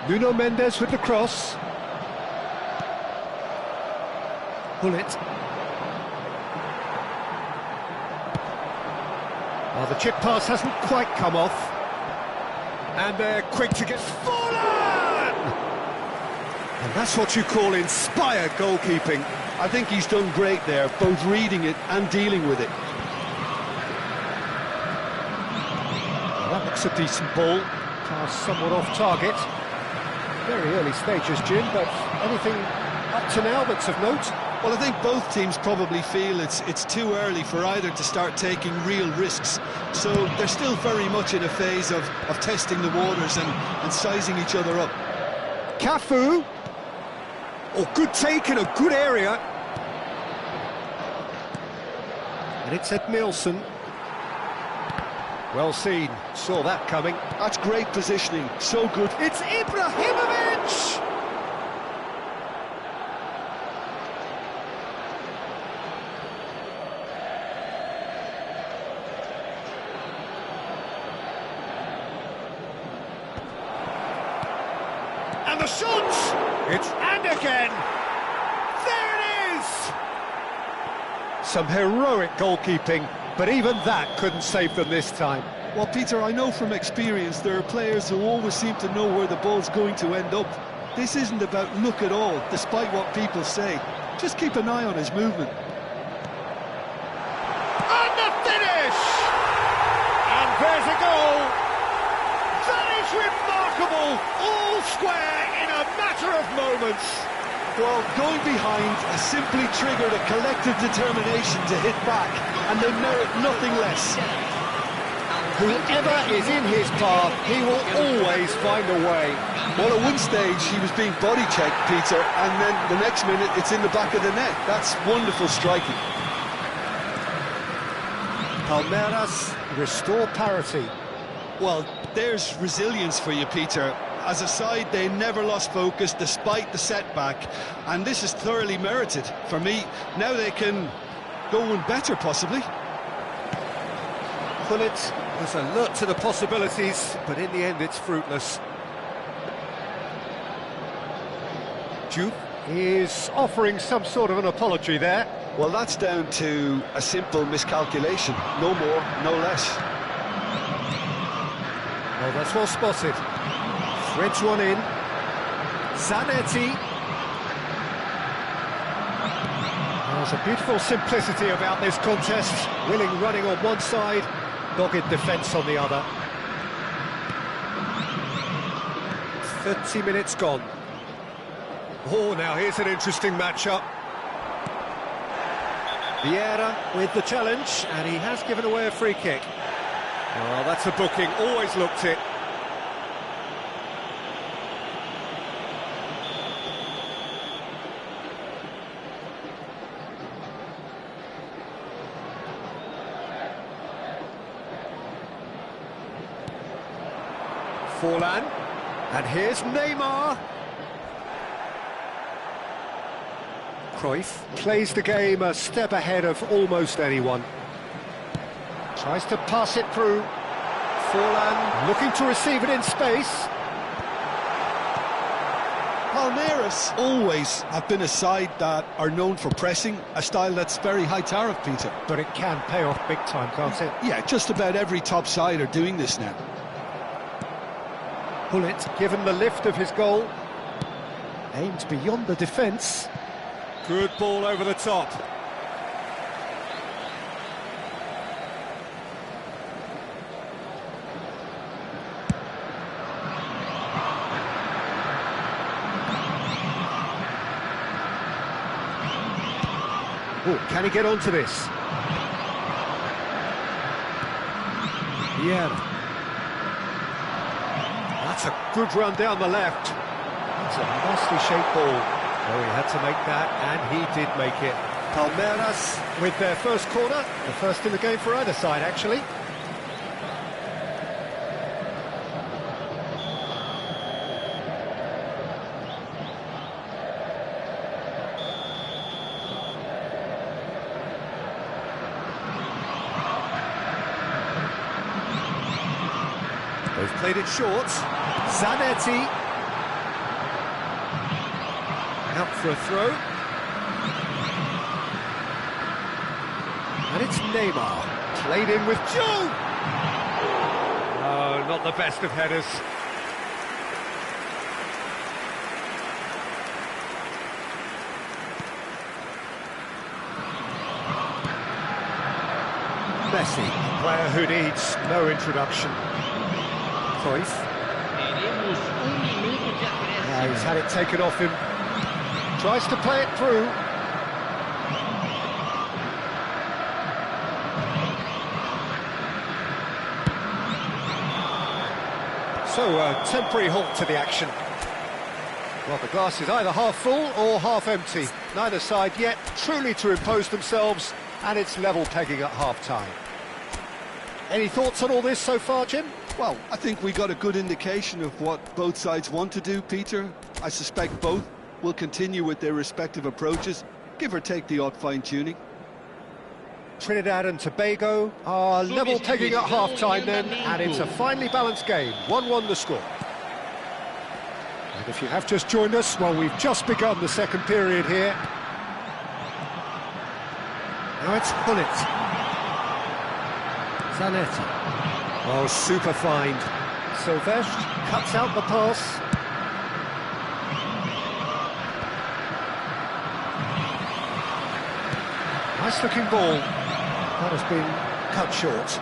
Nuno Mendes with the cross. Gullit. Well, the chip pass hasn't quite come off. And they're quick to get Forlan! And that's what you call inspired goalkeeping. I think he's done great there, both reading it and dealing with it. Well, that looks a decent ball. Pass somewhat off target. Very early stages, Jim, but anything up to now that's of note? Well, I think both teams probably feel it's too early for either to start taking real risks. So they're still very much in a phase of testing the waters and sizing each other up. Cafu. Oh, good take in a good area. And it's Edmilson. Well seen, saw that coming. That's great positioning, so good. It's Ibrahimovic! And the shot! And again! There it is! Some heroic goalkeeping, but even that couldn't save them this time. Well, Peter, I know from experience there are players who always seem to know where the ball's going to end up. This isn't about luck at all, despite what people say. Just keep an eye on his movement. And the finish! And there's a goal! That is remarkable! All square in a matter of moments. Well, going behind has simply triggered a collective determination to hit back, and they merit nothing less. Whoever is in his path, he will always find a way. Well, at one stage he was being body checked, Peter, and then the next minute it's in the back of the net. That's wonderful striking. Palmeiras restore parity. Well, there's resilience for you, Peter. As a side, they never lost focus despite the setback, and this is thoroughly merited. For me, now they can go one better, possibly. Gullit was alert to the possibilities, but in the end it's fruitless. Juve is offering some sort of an apology there. Well, that's down to a simple miscalculation. No more, no less. Oh, that's well spotted. Threads one in. Zanetti. There's a beautiful simplicity about this contest. Willing running on one side, dogged defence on the other. 30 minutes gone. Oh, now here's an interesting matchup. Vieira with the challenge, and he has given away a free kick. Oh, that's a booking, always looked it. Forlan, and here's Neymar. Cruyff plays the game a step ahead of almost anyone. Tries to pass it through. Forlan looking to receive it in space. Palmeiras always have been a side that are known for pressing, a style that's very high tariff, Peter. But it can pay off big time, can't it? Yeah, just about every top side are doing this now. Gullit given the lift of his goal. Aimed beyond the defence. Good ball over the top. Oh, can he get onto this? Vieira. That's a good run down the left. It's a nicely shaped ball. Oh, he had to make that, and he did make it. Palmeiras with their first corner, the first in the game for either side, actually. They've played it short. Zanetti. Out for a throw. And it's Neymar. Played in with Joe. Oh, not the best of headers. Messi, a player who needs no introduction. Cruyff. He's had it taken off him. Tries to play it through. So, a temporary halt to the action. Well, the glass is either half full or half empty. Neither side yet truly to impose themselves, and it's level pegging at half-time. Any thoughts on all this so far, Jim? Well, I think we got a good indication of what both sides want to do, Peter. I suspect both will continue with their respective approaches, give or take the odd fine-tuning. Trinidad and Tobago are level pegging at half-time then, and it's a finely balanced game. 1-1 the score. And if you have just joined us, well, we've just begun the second period here. Now it's Bullet. Zanetti. Oh, super find. Silvestre cuts out the pass. Nice-looking ball. That has been cut short.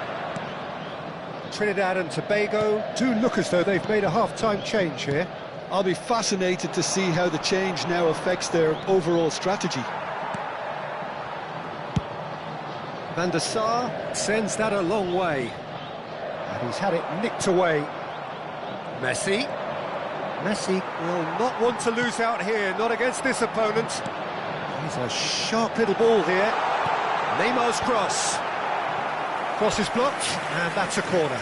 Trinidad and Tobago do look as though they've made a half-time change here. I'll be fascinated to see how the change now affects their overall strategy. Van der Sar sends that a long way. And he's had it nicked away. Messi. Messi will not want to lose out here, not against this opponent. He's a sharp little ball here. Neymar's cross. Cross is blocked, and that's a corner.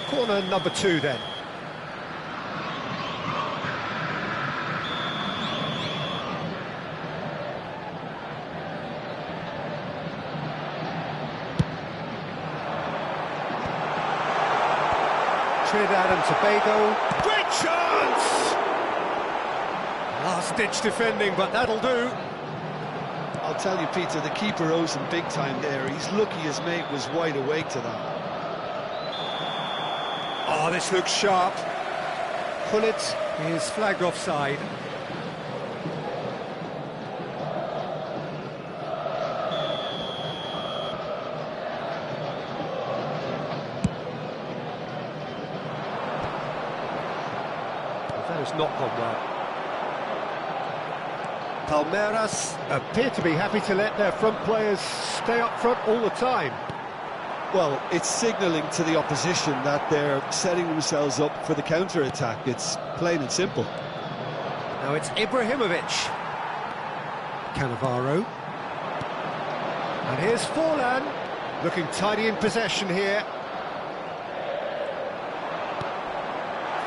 Corner number 2 then. Trinidad and Tobago. Great chance! Last-ditch defending, but that'll do. I'll tell you, Peter, the keeper owes him big time there. He's lucky his mate was wide awake to that. Oh, this looks sharp. Pullet is flagged offside. That has not gone well. Palmeiras appear to be happy to let their front players stay up front all the time. Well, it's signalling to the opposition that they're setting themselves up for the counter-attack. It's plain and simple. Now it's Ibrahimovic. Cannavaro. And here's Forlan, looking tidy in possession here.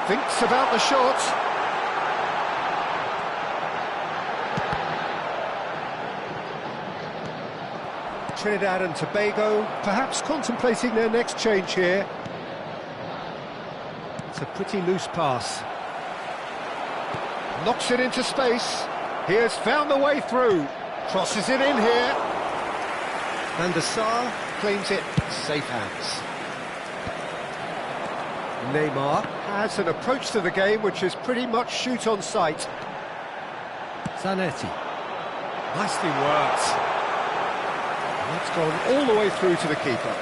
Thinks about the shot. Trinidad and Tobago, perhaps contemplating their next change here. It's a pretty loose pass. Knocks it into space. He has found the way through. Crosses it in here. Van der Sar claims it. Safe hands. Neymar has an approach to the game which is pretty much shoot on sight. Zanetti. Nicely worked. That's gone all the way through to the keeper.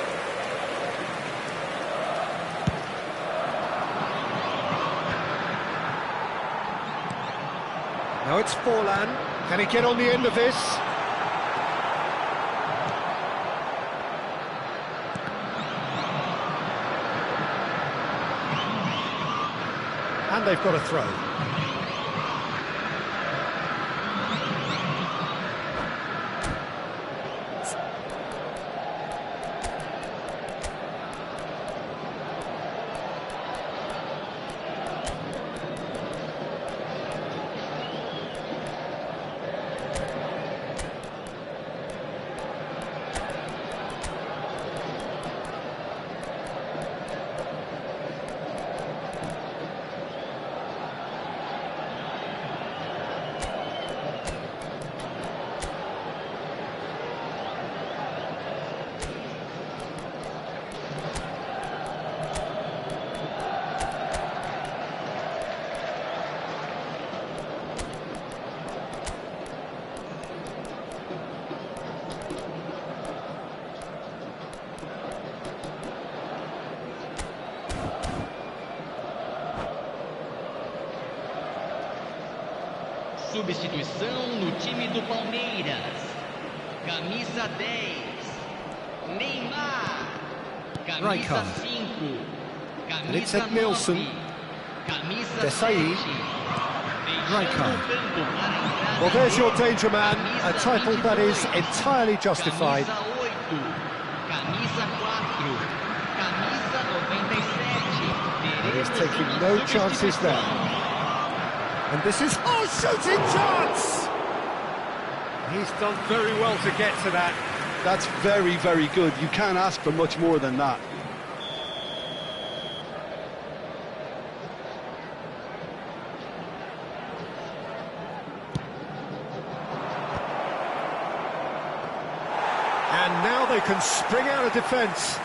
Now it's Forlan. Can he get on the end of this? they've got a throw. Substituição no time do Palmeiras. Camisa 10, Neymar. Camisa 5, camisa 9, camisa 7. Well, there's your danger man, a title that is entirely justified. Camisa 4, camisa 97. And he's taking no chances there. And this is... Oh, shooting chance! He's done very well to get to that. That's very, very good. You can't ask for much more than that. And now they can spring out of defence.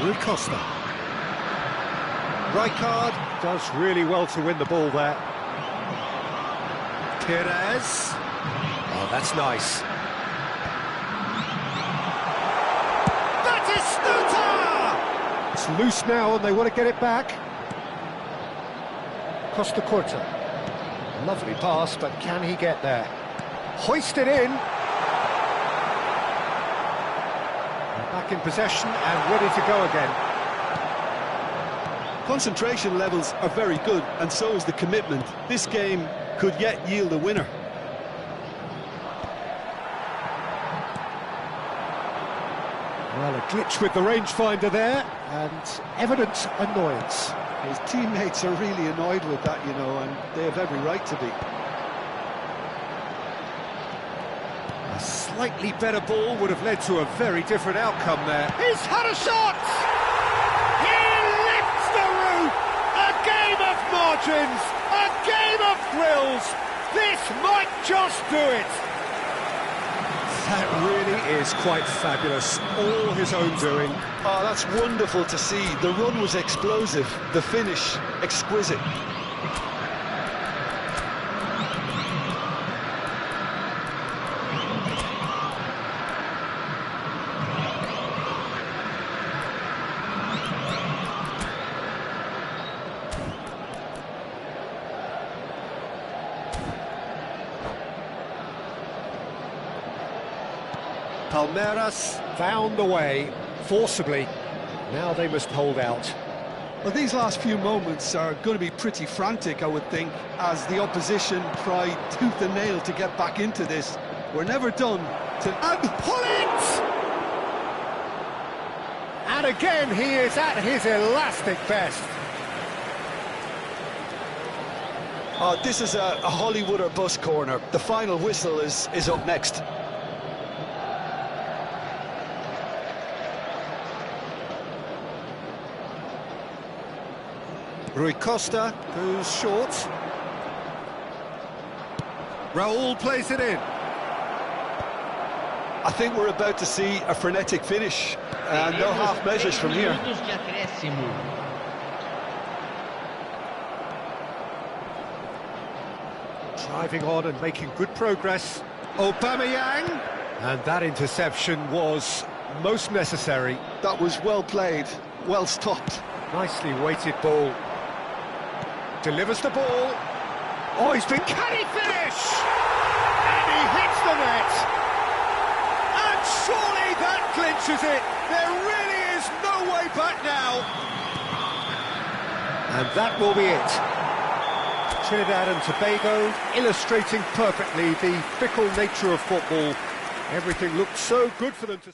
Rui Costa. Rijkaard does really well to win the ball there. Perez. Oh, that's nice. That is Stuta! It's loose now and they want to get it back. Costa Curta. Lovely pass, but can he get there? Hoisted in. Back in possession and ready to go again. Concentration levels are very good, and so is the commitment. This game could yet yield a winner. Well, a glitch with the rangefinder there, and evident annoyance. His teammates are really annoyed with that, you know, and they have every right to be. A slightly better ball would have led to a very different outcome there. He's had a shot! He lifts the roof! A game of margins! A game of thrills! This might just do it! That really is quite fabulous. All his own doing. Oh, that's wonderful to see. The run was explosive, the finish exquisite. Palmeiras found the way, forcibly. Now they must hold out. Well, these last few moments are going to be pretty frantic, I would think, as the opposition try tooth and nail to get back into this. We're never done till... And pull it! And again, he is at his elastic best. Oh, this is a Hollywood or bus corner. The final whistle is up next. Rui Costa goes short. Raul plays it in. I think we're about to see a frenetic finish. No half measures from here. Driving on and making good progress. Aubameyang. And that interception was most necessary. That was well played, well stopped. Nicely weighted ball. Delivers the ball. Oh, he's been... Can he finish? he hits the net! And surely that clinches it! There really is no way back now! And that will be it. Trinidad and Tobago illustrating perfectly the fickle nature of football. Everything looked so good for them to...